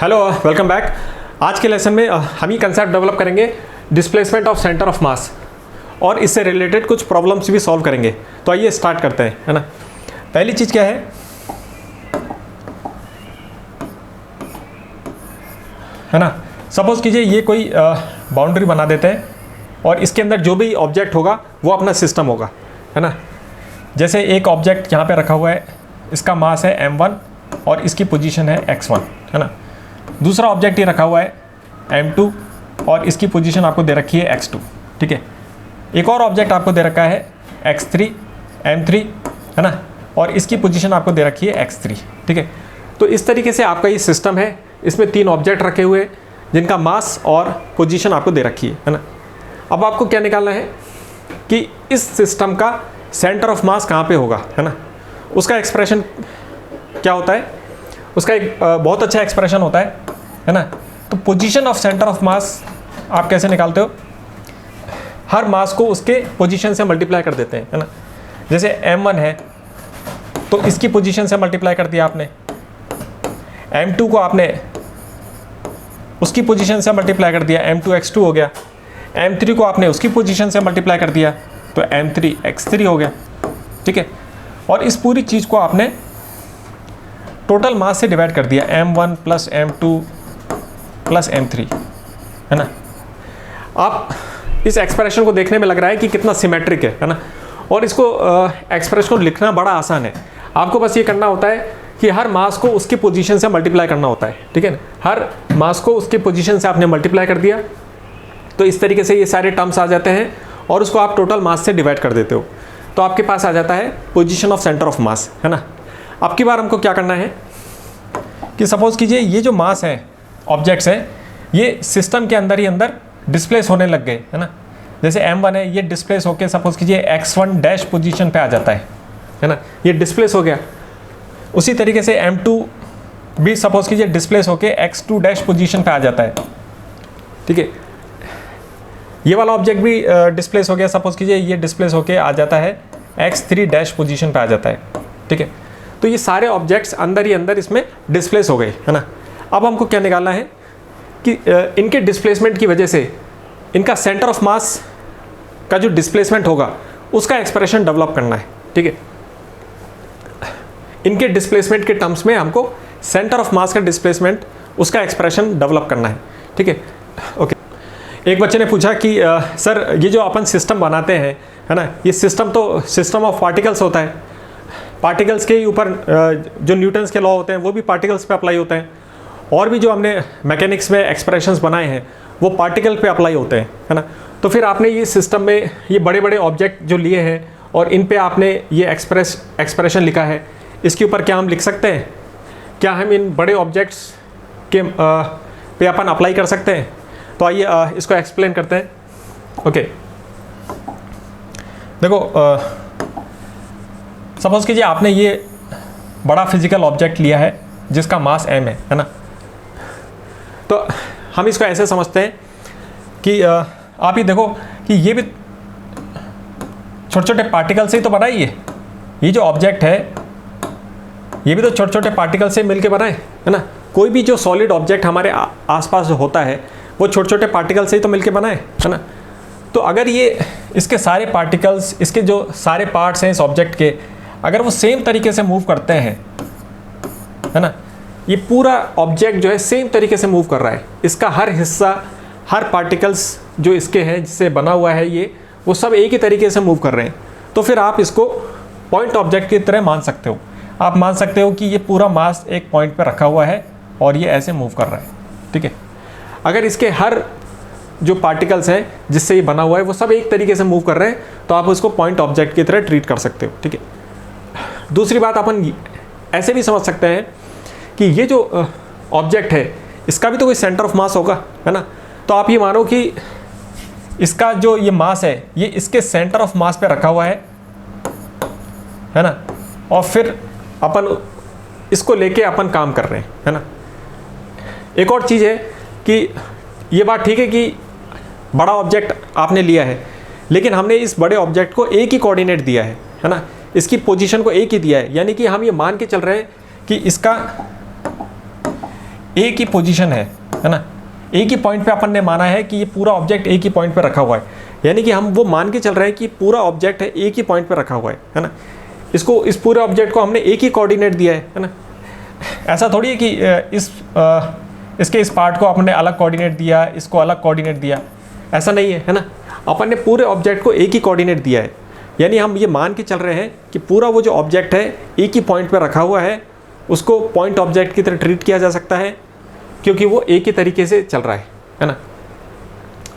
Hello, welcome back. आज के lesson में हम ही कंसेप्ट डेवलप करेंगे डिस्प्लेसमेंट ऑफ सेंटर ऑफ मास और इससे रिलेटेड कुछ प्रॉब्लम्स भी सॉल्व करेंगे। तो आइए स्टार्ट करते हैं, है ना। पहली चीज़ क्या है ना। सपोज कीजिए ये कोई बाउंड्री बना देते हैं और इसके अंदर जो भी ऑब्जेक्ट होगा वो अपना सिस्टम होगा, है ना। जैसे एक ऑब्जेक्ट यहाँ पे रखा हुआ है, इसका मास है m1 और इसकी पोजीशन है x1, है ना। दूसरा ऑब्जेक्ट ये रखा हुआ है m2 और इसकी पोजीशन आपको दे रखी है x2, ठीक है। एक और ऑब्जेक्ट आपको दे रखा है x3 m3, है ना, और इसकी पोजीशन आपको दे रखी है x3, ठीक है। तो इस तरीके से आपका ये सिस्टम है, इसमें तीन ऑब्जेक्ट रखे हुए हैं जिनका मास और पोजीशन आपको दे रखी है ना। अब आपको क्या निकालना है कि इस सिस्टम का सेंटर ऑफ मास कहाँ पे होगा, है ना। उसका एक्सप्रेशन क्या होता है, उसका एक बहुत अच्छा एक्सप्रेशन होता है ना। तो पोजीशन ऑफ सेंटर ऑफ मास आप कैसे निकालते हो, हर मास को उसके पोजीशन से मल्टीप्लाई कर देते हैं, है ना। जैसे m1 है तो इसकी पोजीशन से मल्टीप्लाई कर दिया आपने, m2 को आपने उसकी पोजीशन से मल्टीप्लाई कर दिया, m2 x2 हो गया। m3 को आपने उसकी पोजीशन से मल्टीप्लाई कर दिया तो m3 x3 हो गया, ठीक है। और इस पूरी चीज़ को आपने टोटल मास से डिवाइड कर दिया, m1 plus m2 plus m3, है ना। आप इस एक्सप्रेशन को देखने में लग रहा है कि कितना सिमेट्रिक है ना। और इसको एक्सप्रेशन को लिखना बड़ा आसान है। आपको बस ये करना होता है कि हर मास को उसकी पोजीशन से मल्टीप्लाई करना होता है, ठीक है ना। हर मास को उसकी पोजीशन से आपने मल्टीप्लाई कर दिया तो इस तरीके से ये सारे टर्म्स आ जाते हैं और उसको आप टोटल मास से डिवाइड कर देते हो तो आपके पास आ जाता है पोजीशन ऑफ सेंटर ऑफ मास, है ना। अब की बार हमको क्या करना है कि सपोज कीजिए ये जो मास है, ऑब्जेक्ट्स हैं, ये सिस्टम के अंदर ही अंदर डिस्प्लेस होने लग गए, है ना। जैसे m1 है, ये डिस्प्लेस होके सपोज कीजिए x1 डैश पोजीशन पे आ जाता है ना, ये डिस्प्लेस हो गया। उसी तरीके से m2 भी सपोज कीजिए डिस्प्लेस होके x2 डैश पोजीशन पे आ जाता है, ठीक है। ये वाला ऑब्जेक्ट भी डिस्प्लेस हो गया, सपोज कीजिए ये डिस्प्लेस होके आ जाता है x3 डैश पोजीशन पे आ जाता है, ठीक है। तो ये सारे ऑब्जेक्ट्स अंदर ही अंदर इसमें डिस्प्लेस हो गए, है ना। अब हमको क्या निकालना है कि इनके डिस्प्लेसमेंट की वजह से इनका सेंटर ऑफ मास का जो डिस्प्लेसमेंट होगा उसका एक्सप्रेशन डेवलप करना है, ठीक है। इनके डिस्प्लेसमेंट के टर्म्स में हमको सेंटर ऑफ मास का डिस्प्लेसमेंट उसका एक्सप्रेशन डेवलप करना है, ठीक है। ओके, एक बच्चे ने पूछा कि सर ये जो अपन सिस्टम बनाते हैं, है ना, ये सिस्टम तो सिस्टम ऑफ पार्टिकल्स होता है। पार्टिकल्स के ऊपर जो न्यूटन्स के लॉ होते हैं वो भी पार्टिकल्स पे अप्लाई होते हैं और भी जो हमने मैकेनिक्स में एक्सप्रेशंस बनाए हैं वो पार्टिकल पे अप्लाई होते हैं, है ना। तो फिर आपने ये सिस्टम में ये बड़े बड़े ऑब्जेक्ट जो लिए हैं और इन पे आपने ये एक्सप्रेशन लिखा है, इसके ऊपर क्या हम लिख सकते हैं, क्या हम इन बड़े ऑब्जेक्ट्स के पे अपन अप्लाई कर सकते हैं। तो आइए इसको एक्सप्लेन करते हैं। ओके, देखो सपोज कीजिए आपने ये बड़ा फिजिकल ऑब्जेक्ट लिया है जिसका मास m है ना। तो हम इसको ऐसे समझते हैं कि आप ही देखो कि ये भी छोटे छोटे पार्टिकल से ही तो बना ही है। ये जो ऑब्जेक्ट है ये भी तो छोटे छोटे पार्टिकल से मिलके बना है ना। कोई भी जो सॉलिड ऑब्जेक्ट हमारे आसपास होता है वो छोटे छोटे पार्टिकल से ही तो मिलके बना है ना। तो अगर ये इसके सारे पार्टिकल्स, इसके जो सारे पार्ट्स हैं इस ऑब्जेक्ट के, अगर वो सेम तरीके से मूव करते हैं, है ना, ये पूरा ऑब्जेक्ट जो है सेम तरीके से मूव कर रहा है, इसका हर हिस्सा, हर पार्टिकल्स जो इसके हैं जिससे बना हुआ है ये, वो सब एक ही तरीके से मूव कर रहे हैं, तो फिर आप इसको पॉइंट ऑब्जेक्ट की तरह मान सकते हो। आप मान सकते हो कि ये पूरा मास एक पॉइंट पर रखा हुआ है और ये ऐसे मूव कर रहा है, ठीक है। अगर इसके हर जो पार्टिकल्स हैं जिससे ये बना हुआ है वो सब एक तरीके से मूव कर रहे हैं तो आप उसको पॉइंट ऑब्जेक्ट की तरह ट्रीट कर सकते हो, ठीक है। दूसरी बात अपन ऐसे भी समझ सकते हैं कि ये जो ऑब्जेक्ट है इसका भी तो कोई सेंटर ऑफ मास होगा, है ना। तो आप ये मानो कि इसका जो ये मास है ये इसके सेंटर ऑफ मास पे रखा हुआ है ना, और फिर अपन इसको लेके अपन काम कर रहे हैं, है ना। एक और चीज़ है कि ये बात ठीक है कि बड़ा ऑब्जेक्ट आपने लिया है लेकिन हमने इस बड़े ऑब्जेक्ट को एक ही कोऑर्डिनेट दिया है ना, इसकी पोजीशन को एक ही दिया है, यानी कि हम ये मान के चल रहे हैं कि इसका एक ही पोजीशन है ना, एक ही पॉइंट पे अपन ने माना है कि ये पूरा ऑब्जेक्ट एक ही पॉइंट पे रखा हुआ है, यानी कि हम वो मान के चल रहे हैं कि पूरा ऑब्जेक्ट है एक ही पॉइंट पे रखा हुआ है ना। इसको, इस पूरे ऑब्जेक्ट को हमने एक ही कोऑर्डिनेट दिया है ना। ऐसा थोड़ी है कि इसके इस पार्ट को अपने अलग कोऑर्डिनेट दिया, इसको अलग कोऑर्डिनेट दिया, ऐसा नहीं है ना। अपन ने पूरे ऑब्जेक्ट को एक ही कोऑर्डिनेट दिया है, यानी हम ये मान के चल रहे हैं कि पूरा वो जो ऑब्जेक्ट है एक ही पॉइंट पे रखा हुआ है, उसको पॉइंट ऑब्जेक्ट की तरह ट्रीट किया जा सकता है क्योंकि वो एक ही तरीके से चल रहा है ना।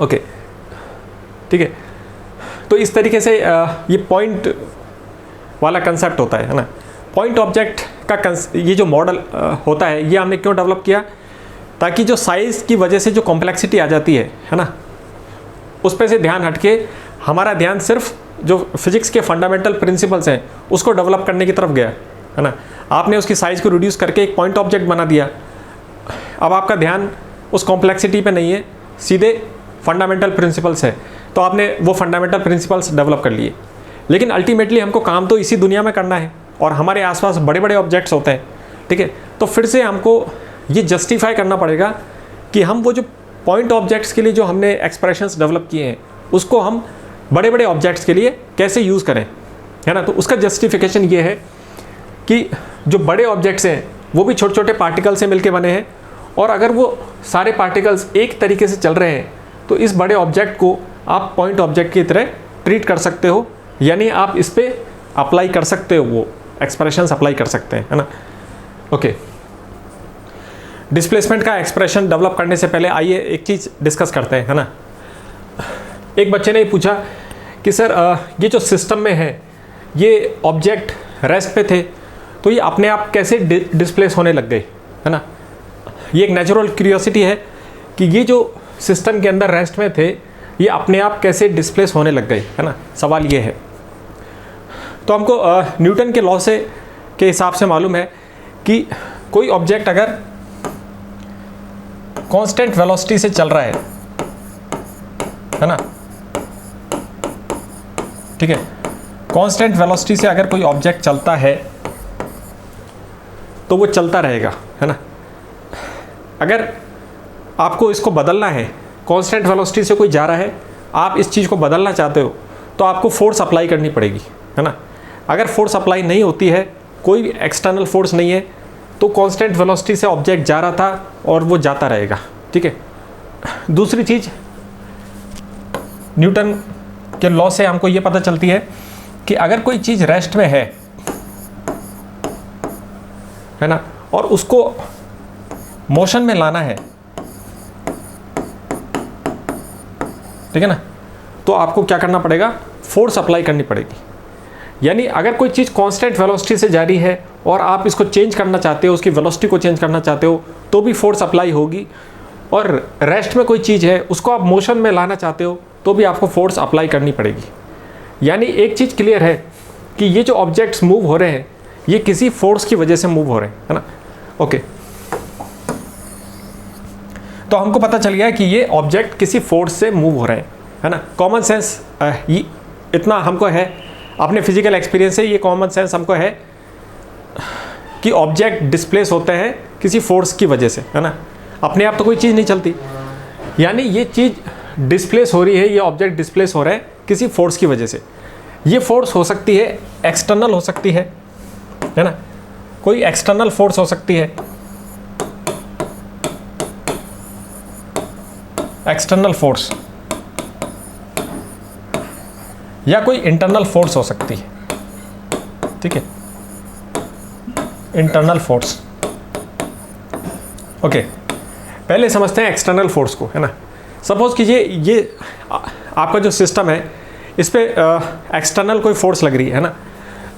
ओके, ठीक है। तो इस तरीके से ये पॉइंट वाला कंसेप्ट होता है ना। पॉइंट ऑब्जेक्ट का ये जो मॉडल होता है, ये हमने क्यों डेवलप किया, ताकि जो साइज़ की वजह से जो कॉम्प्लेक्सिटी आ जाती है ना, उस पर से ध्यान हटके हमारा ध्यान सिर्फ जो फिजिक्स के फंडामेंटल प्रिंसिपल्स हैं उसको डेवलप करने की तरफ गया है ना। आपने उसकी साइज़ को रिड्यूस करके एक पॉइंट ऑब्जेक्ट बना दिया, अब आपका ध्यान उस कॉम्प्लेक्सिटी पे नहीं है, सीधे फंडामेंटल प्रिंसिपल्स है, तो आपने वो फंडामेंटल प्रिंसिपल्स डेवलप कर लिए। लेकिन अल्टीमेटली हमको काम तो इसी दुनिया में करना है और हमारे आसपास बड़े बड़े ऑब्जेक्ट्स होते हैं, ठीक है। तो फिर से हमको ये जस्टिफाई करना पड़ेगा कि हम वो जो पॉइंट ऑब्जेक्ट्स के लिए जो हमने एक्सप्रेशंस डेवलप किए हैं उसको हम बड़े बड़े ऑब्जेक्ट्स के लिए कैसे यूज़ करें, है ना। तो उसका जस्टिफिकेशन ये है कि जो बड़े ऑब्जेक्ट्स हैं वो भी छोटे छोटे पार्टिकल से मिलके बने हैं, और अगर वो सारे पार्टिकल्स एक तरीके से चल रहे हैं तो इस बड़े ऑब्जेक्ट को आप पॉइंट ऑब्जेक्ट की तरह ट्रीट कर सकते हो, यानी आप इस पर अप्लाई कर सकते हो, वो एक्सप्रेशंस अप्लाई कर सकते हैं, है ना। ओके, डिस्प्लेसमेंट का एक्सप्रेशन डेवलप करने से पहले आइए एक चीज़ डिस्कस करते हैं, है ना। एक बच्चे ने पूछा कि सर ये जो सिस्टम में है ये ऑब्जेक्ट रेस्ट पे थे तो ये अपने आप कैसे डिस्प्लेस होने लग गए, है ना। ये एक नेचुरल क्यूरियोसिटी है कि ये जो सिस्टम के अंदर रेस्ट में थे ये अपने आप कैसे डिस्प्लेस होने लग गए, है ना। सवाल ये है। तो हमको न्यूटन के लॉ से के हिसाब से मालूम है कि कोई ऑब्जेक्ट अगर कांस्टेंट वेलोसिटी से चल रहा है ना, ठीक है। कांस्टेंट वेलोसिटी से अगर कोई ऑब्जेक्ट चलता है तो वो चलता रहेगा, है ना। अगर आपको इसको बदलना है, कांस्टेंट वेलोसिटी से कोई जा रहा है, आप इस चीज़ को बदलना चाहते हो तो आपको फोर्स अप्लाई करनी पड़ेगी, है ना। अगर फोर्स अप्लाई नहीं होती है, कोई एक्सटर्नल फोर्स नहीं है, तो कांस्टेंट वेलोसिटी से ऑब्जेक्ट जा रहा था और वो जाता रहेगा, ठीक है। दूसरी चीज़, न्यूटन के लॉ से हमको ये पता चलती है कि अगर कोई चीज़ रेस्ट में है ना, और उसको मोशन में लाना है, ठीक है ना, तो आपको क्या करना पड़ेगा, फोर्स अप्लाई करनी पड़ेगी। यानी अगर कोई चीज़ कांस्टेंट वेलोसिटी से जा रही है और आप इसको चेंज करना चाहते हो, उसकी वेलोसिटी को चेंज करना चाहते हो, तो भी फोर्स अप्लाई होगी। और रेस्ट में कोई चीज़ है उसको आप मोशन में लाना चाहते हो तो भी आपको फोर्स अप्लाई करनी पड़ेगी। यानी एक चीज़ क्लियर है कि ये जो ऑब्जेक्ट्स मूव हो रहे हैं ये किसी फोर्स की वजह से मूव हो रहे हैं, है ना। ओके, तो हमको पता चल गया कि ये ऑब्जेक्ट किसी फोर्स से मूव हो रहे हैं, है ना। कॉमन सेंस ये इतना हमको है, अपने फिजिकल एक्सपीरियंस से ये कॉमन सेंस हमको है कि ऑब्जेक्ट डिस्प्लेस होते हैं किसी फोर्स की वजह से, है ना। अपने आप तो कोई चीज़ नहीं चलती, यानी ये चीज़ डिस्प्लेस हो रही है, ये ऑब्जेक्ट डिस्प्लेस हो रहा है किसी फोर्स की वजह से। ये फोर्स हो सकती है एक्सटर्नल, हो सकती है ना, कोई एक्सटर्नल फोर्स हो सकती है, एक्सटर्नल फोर्स, या कोई इंटरनल फोर्स हो सकती है, ठीक है, इंटरनल फोर्स। ओके, पहले समझते हैं एक्सटर्नल फोर्स को, है ना। सपोज कीजिए ये आपका जो सिस्टम है इस पे एक्सटर्नल कोई फोर्स लग रही है ना,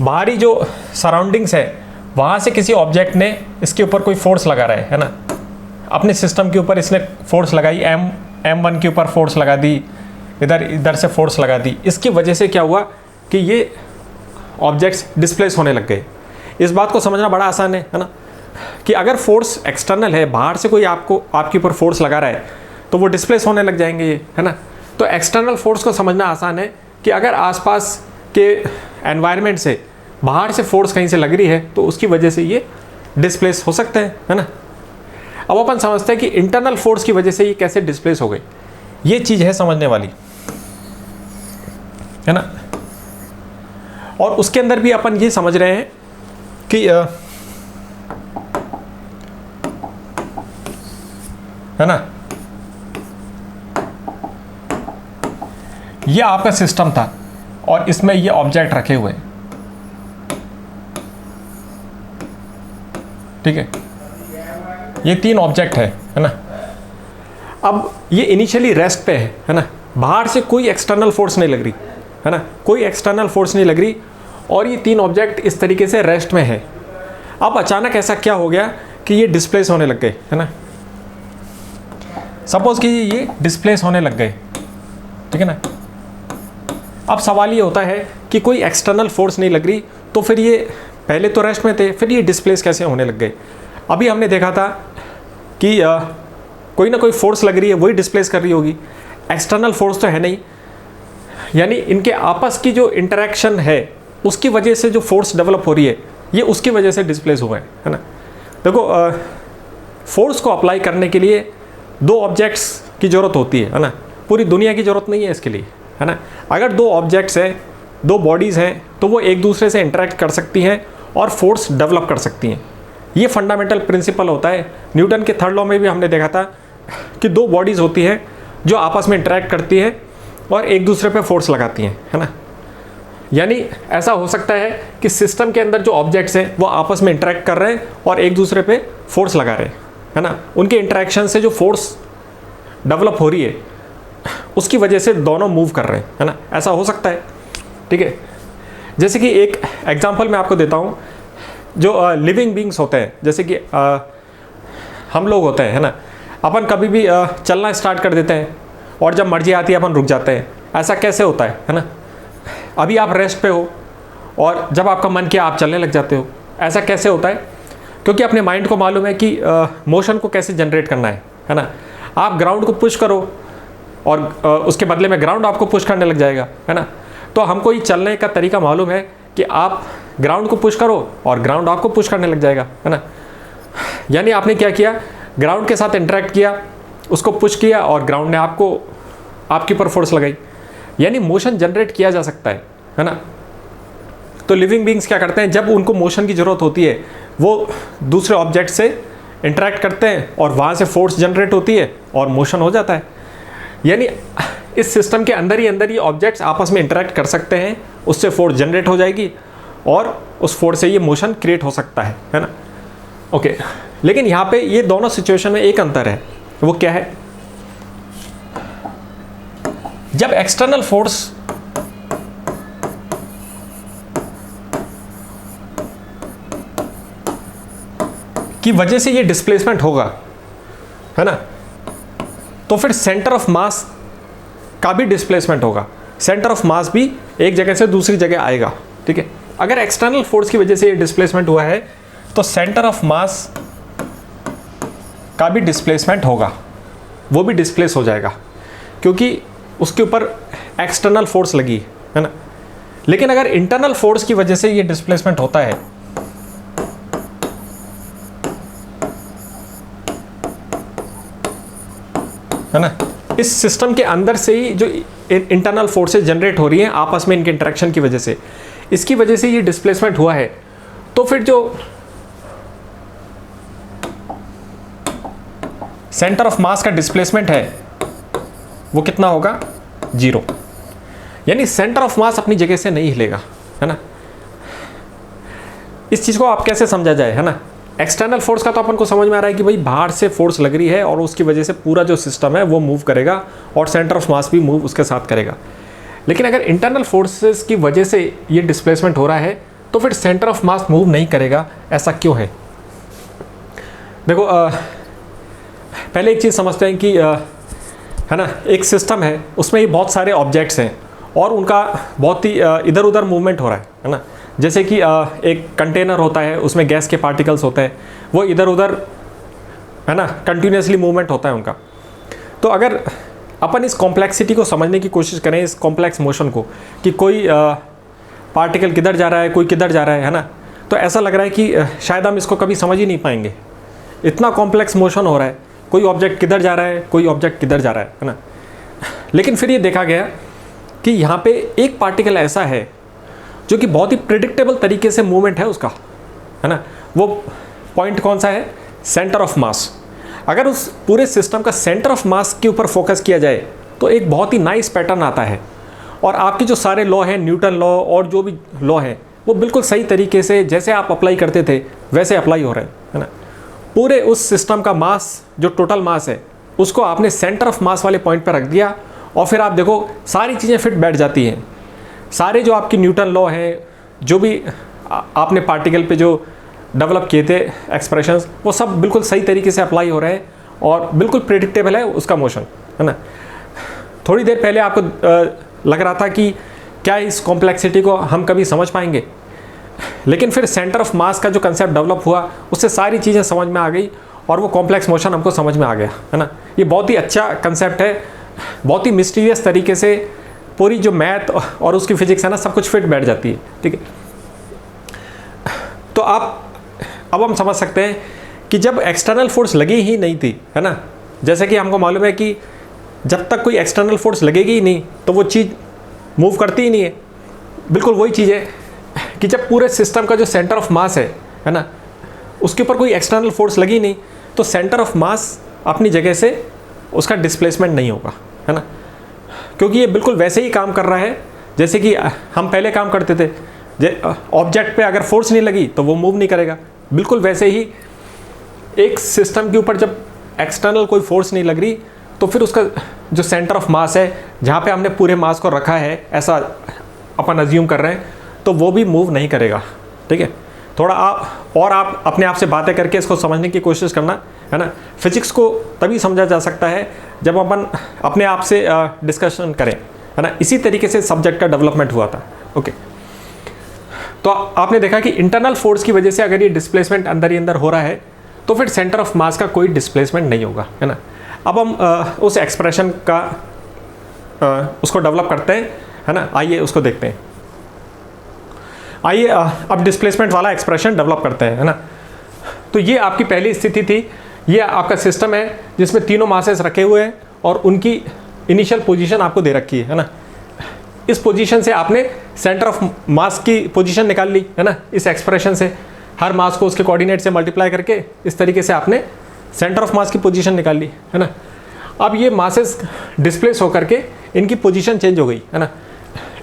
बाहरी जो सराउंडिंग्स है वहाँ से किसी ऑब्जेक्ट ने इसके ऊपर कोई फोर्स लगा रहा है ना, अपने सिस्टम के ऊपर इसने फोर्स लगाई, M1 के ऊपर फोर्स लगा दी, इधर से फोर्स लगा दी। इसकी वजह से क्या हुआ कि ये ऑब्जेक्ट्स डिस्प्लेस होने लग गए। इस बात को समझना बड़ा आसान है ना, कि अगर फोर्स एक्सटर्नल है, बाहर से कोई आपके ऊपर फोर्स लगा रहा है तो वो डिस्प्लेस होने लग जाएंगे ये, है ना। तो एक्सटर्नल फोर्स को समझना आसान है कि अगर आसपास के एनवायरनमेंट से बाहर से फोर्स कहीं से लग रही है तो उसकी वजह से ये डिस्प्लेस हो सकते हैं, है ना। अब अपन समझते हैं कि इंटरनल फोर्स की वजह से ये कैसे डिस्प्लेस हो गई। ये चीज़ है समझने वाली, है ना। और उसके अंदर भी अपन ये समझ रहे हैं कि है ना, ये आपका सिस्टम था और इसमें ये ऑब्जेक्ट रखे हुए हैं, ठीक है। ये 3 ऑब्जेक्ट है ना। अब ये इनिशियली रेस्ट पे है ना, बाहर से कोई एक्सटर्नल फोर्स नहीं लग रही, है ना, कोई एक्सटर्नल फोर्स नहीं लग रही, और ये 3 ऑब्जेक्ट इस तरीके से रेस्ट में है। अब अचानक ऐसा क्या हो गया कि ये डिस्प्लेस होने लग गए, है ना। सपोज कि ये डिस्प्लेस होने लग गए, ठीक है ना। अब सवाल ये होता है कि कोई एक्सटर्नल फोर्स नहीं लग रही, तो फिर ये पहले तो रेस्ट में थे, फिर ये डिस्प्लेस कैसे होने लग गए। अभी हमने देखा था कि कोई ना कोई फोर्स लग रही है, वही डिस्प्लेस कर रही होगी, एक्सटर्नल फोर्स तो है नहीं, यानी इनके आपस की जो इंटरेक्शन है उसकी वजह से जो फोर्स डेवलप हो रही है, ये उसकी वजह से डिस्प्लेस हुआ है ना। देखो, फोर्स को अप्लाई करने के लिए 2 ऑब्जेक्ट्स की ज़रूरत होती है ना, पूरी दुनिया की ज़रूरत नहीं है इसके लिए, है ना। अगर 2 ऑब्जेक्ट्स हैं, 2 बॉडीज़ हैं, तो वो एक दूसरे से इंटरेक्ट कर सकती हैं और फोर्स डेवलप कर सकती हैं। ये फंडामेंटल प्रिंसिपल होता है। न्यूटन के 3rd लॉ में भी हमने देखा था कि 2 बॉडीज़ होती हैं जो आपस में इंटरेक्ट करती हैं और एक दूसरे पे फोर्स लगाती हैं, है ना। यानी ऐसा हो सकता है कि सिस्टम के अंदर जो ऑब्जेक्ट्स हैं वो आपस में इंटरेक्ट कर रहे हैं और एक दूसरे पे फोर्स लगा रहे हैं, है ना। उनके इंटरेक्शन से जो फोर्स डेवलप हो रही है उसकी वजह से दोनों मूव कर रहे हैं, है ना। ऐसा हो सकता है, ठीक है। जैसे कि एक एग्जांपल मैं आपको देता हूँ, जो लिविंग बींग्स होते हैं, जैसे कि हम लोग होते हैं, है ना। अपन कभी भी चलना स्टार्ट कर देते हैं और जब मर्जी आती है अपन रुक जाते हैं। ऐसा कैसे होता है ना। अभी आप रेस्ट पे हो और जब आपका मन किया आप चलने लग जाते हो। ऐसा कैसे होता है? क्योंकि अपने माइंड को मालूम है कि मोशन को कैसे जनरेट करना है ना। आप ग्राउंड को पुश करो और उसके बदले में ग्राउंड आपको पुश करने लग जाएगा, है ना। तो हमको ये चलने का तरीका मालूम है कि आप ग्राउंड को पुश करो और ग्राउंड आपको पुश करने लग जाएगा, है ना। यानी आपने क्या किया, ग्राउंड के साथ इंटरेक्ट किया, उसको पुश किया और ग्राउंड ने आपको आपके ऊपर फोर्स लगाई, यानी मोशन जनरेट किया जा सकता है ना। तो लिविंग बींग्स क्या करते हैं, जब उनको मोशन की ज़रूरत होती है वो दूसरे ऑब्जेक्ट से इंटरेक्ट करते हैं और वहाँ से फोर्स जनरेट होती है और मोशन हो जाता है। यानी इस सिस्टम के अंदर ही ऑब्जेक्ट्स आपस में इंटरेक्ट कर सकते हैं, उससे फोर्स जनरेट हो जाएगी और उस फोर्स से ये मोशन क्रिएट हो सकता है ना। ओके, लेकिन यहाँ पे ये दोनों सिचुएशन में एक अंतर है, वो क्या है? जब एक्सटर्नल फोर्स की वजह से ये डिस्प्लेसमेंट होगा, है ना, तो फिर सेंटर ऑफ मास का भी डिस्प्लेसमेंट होगा। सेंटर ऑफ मास भी एक जगह से दूसरी जगह आएगा, ठीक है। अगर एक्सटर्नल फोर्स की वजह से ये डिस्प्लेसमेंट हुआ है तो सेंटर ऑफ मास का भी डिस्प्लेसमेंट होगा, वो भी डिस्प्लेस हो जाएगा क्योंकि उसके ऊपर एक्सटर्नल फोर्स लगी, है ना। लेकिन अगर इंटरनल फोर्स की वजह से ये डिस्प्लेसमेंट होता है ना, इस सिस्टम के अंदर से ही जो इंटरनल फोर्सेस जनरेट हो रही हैं आपस में इनके इंटरेक्शन की वजह से, इसकी वजह से ये डिस्प्लेसमेंट हुआ है, तो फिर जो सेंटर ऑफ मास का डिस्प्लेसमेंट है वो कितना होगा? 0। यानी सेंटर ऑफ मास अपनी जगह से नहीं हिलेगा, है ना। इस चीज़ को आप कैसे समझा जाए, है ना। एक्सटर्नल फोर्स का तो अपन को समझ में आ रहा है कि भाई बाहर से फोर्स लग रही है और उसकी वजह से पूरा जो सिस्टम है वो मूव करेगा और सेंटर ऑफ मास भी मूव उसके साथ करेगा। लेकिन अगर इंटरनल फोर्सेस की वजह से ये डिस्प्लेसमेंट हो रहा है तो फिर सेंटर ऑफ मास मूव नहीं करेगा। ऐसा क्यों है? देखो, पहले एक चीज़ समझते हैं कि है ना, एक सिस्टम है, उसमें ये बहुत सारे ऑब्जेक्ट्स हैं और उनका बहुत ही इधर उधर मूवमेंट हो रहा है ना। जैसे कि एक कंटेनर होता है, उसमें गैस के पार्टिकल्स होते हैं, वो इधर उधर, है ना, कंटिन्यूसली मूवमेंट होता है उनका। तो अगर अपन इस कॉम्प्लेक्सिटी को समझने की कोशिश करें, इस कॉम्प्लेक्स मोशन को, कि कोई पार्टिकल किधर जा रहा है, कोई किधर जा रहा है ना, तो ऐसा लग रहा है कि शायद हम इसको कभी समझ ही नहीं पाएंगे। इतना कॉम्प्लेक्स मोशन हो रहा है, कोई ऑब्जेक्ट किधर जा रहा है, कोई ऑब्जेक्ट किधर जा रहा है ना। लेकिन फिर ये देखा गया कि यहाँ पे एक पार्टिकल ऐसा है जो कि बहुत ही प्रिडिक्टेबल तरीके से मूवमेंट है उसका, है ना। वो पॉइंट कौन सा है? सेंटर ऑफ मास। अगर उस पूरे सिस्टम का सेंटर ऑफ मास के ऊपर फोकस किया जाए तो एक बहुत ही नाइस पैटर्न आता है, और आपके जो सारे लॉ हैं, न्यूटन लॉ और जो भी लॉ हैं, वो बिल्कुल सही तरीके से जैसे आप अप्लाई करते थे वैसे अप्लाई हो रहे हैं, है ना। पूरे उस सिस्टम का मास, जो टोटल मास है, उसको आपने सेंटर ऑफ मास वाले पॉइंट पर रख दिया, और फिर आप देखो सारी चीज़ें फिट बैठ जाती हैं। सारे जो आपकी न्यूटन लॉ हैं, जो भी आपने पार्टिकल पे जो डेवलप किए थे एक्सप्रेशंस, वो सब बिल्कुल सही तरीके से अप्लाई हो रहे हैं और बिल्कुल प्रेडिक्टेबल है उसका मोशन, है ना। थोड़ी देर पहले आपको लग रहा था कि क्या इस कॉम्प्लेक्सिटी को हम कभी समझ पाएंगे, लेकिन फिर सेंटर ऑफ मास का जो कंसेप्ट डेवलप हुआ उससे सारी चीज़ें समझ में आ गई और वो कॉम्प्लेक्स मोशन हमको समझ में आ गया, है ना। ये बहुत ही अच्छा कंसेप्ट है, बहुत ही मिस्टीरियस तरीके से पूरी जो मैथ और उसकी फिजिक्स है ना, सब कुछ फिट बैठ जाती है, ठीक है। तो अब हम समझ सकते हैं कि जब एक्सटर्नल फोर्स लगी ही नहीं थी, है ना, जैसे कि हमको मालूम है कि जब तक कोई एक्सटर्नल फोर्स लगेगी ही नहीं तो वो चीज़ मूव करती ही नहीं है। बिल्कुल वही चीज़ है कि जब पूरे सिस्टम का जो सेंटर ऑफ मास है ना, उसके ऊपर कोई एक्सटर्नल फोर्स लगी नहीं तो सेंटर ऑफ मास अपनी जगह से उसका डिस्प्लेसमेंट नहीं होगा, है ना, क्योंकि ये बिल्कुल वैसे ही काम कर रहा है जैसे कि हम पहले काम करते थे। ऑब्जेक्ट पे अगर फोर्स नहीं लगी तो वो मूव नहीं करेगा, बिल्कुल वैसे ही एक सिस्टम के ऊपर जब एक्सटर्नल कोई फोर्स नहीं लग रही तो फिर उसका जो सेंटर ऑफ मास है, जहाँ पे हमने पूरे मास को रखा है, ऐसा अपन अज्यूम कर रहे हैं, तो वो भी मूव नहीं करेगा, ठीक है। थोड़ा आप अपने आप से बातें करके इसको समझने की कोशिश करना, है ना। फिजिक्स को तभी समझा जा सकता है जब अपन अपने आप से डिस्कशन करें, है ना। इसी तरीके से सब्जेक्ट का डेवलपमेंट हुआ था, ओके। तो आपने देखा कि इंटरनल फोर्स की वजह से अगर ये डिस्प्लेसमेंट अंदर ही अंदर हो रहा है तो फिर सेंटर ऑफ मास का कोई डिस्प्लेसमेंट नहीं होगा, है ना। अब हम उस एक्सप्रेशन का उसको डेवलप करते हैं, है ना। आइए उसको देखते हैं। आइए अब डिस्प्लेसमेंट वाला एक्सप्रेशन डेवलप करते हैं, है ना। तो ये आपकी पहली स्थिति थी। ये आपका सिस्टम है जिसमें तीनों मासेस रखे हुए हैं और उनकी इनिशियल पोजीशन आपको दे रखी है ना। इस पोजीशन से आपने सेंटर ऑफ मास की पोजीशन निकाल ली, है ना। इस एक्सप्रेशन से हर मास को उसके कोऑर्डिनेट से मल्टीप्लाई करके इस तरीके से आपने सेंटर ऑफ मास की पोजीशन निकाल ली, है ना। अब ये मासेस डिस्प्लेस होकर के इनकी पोजीशन चेंज हो गई, है ना।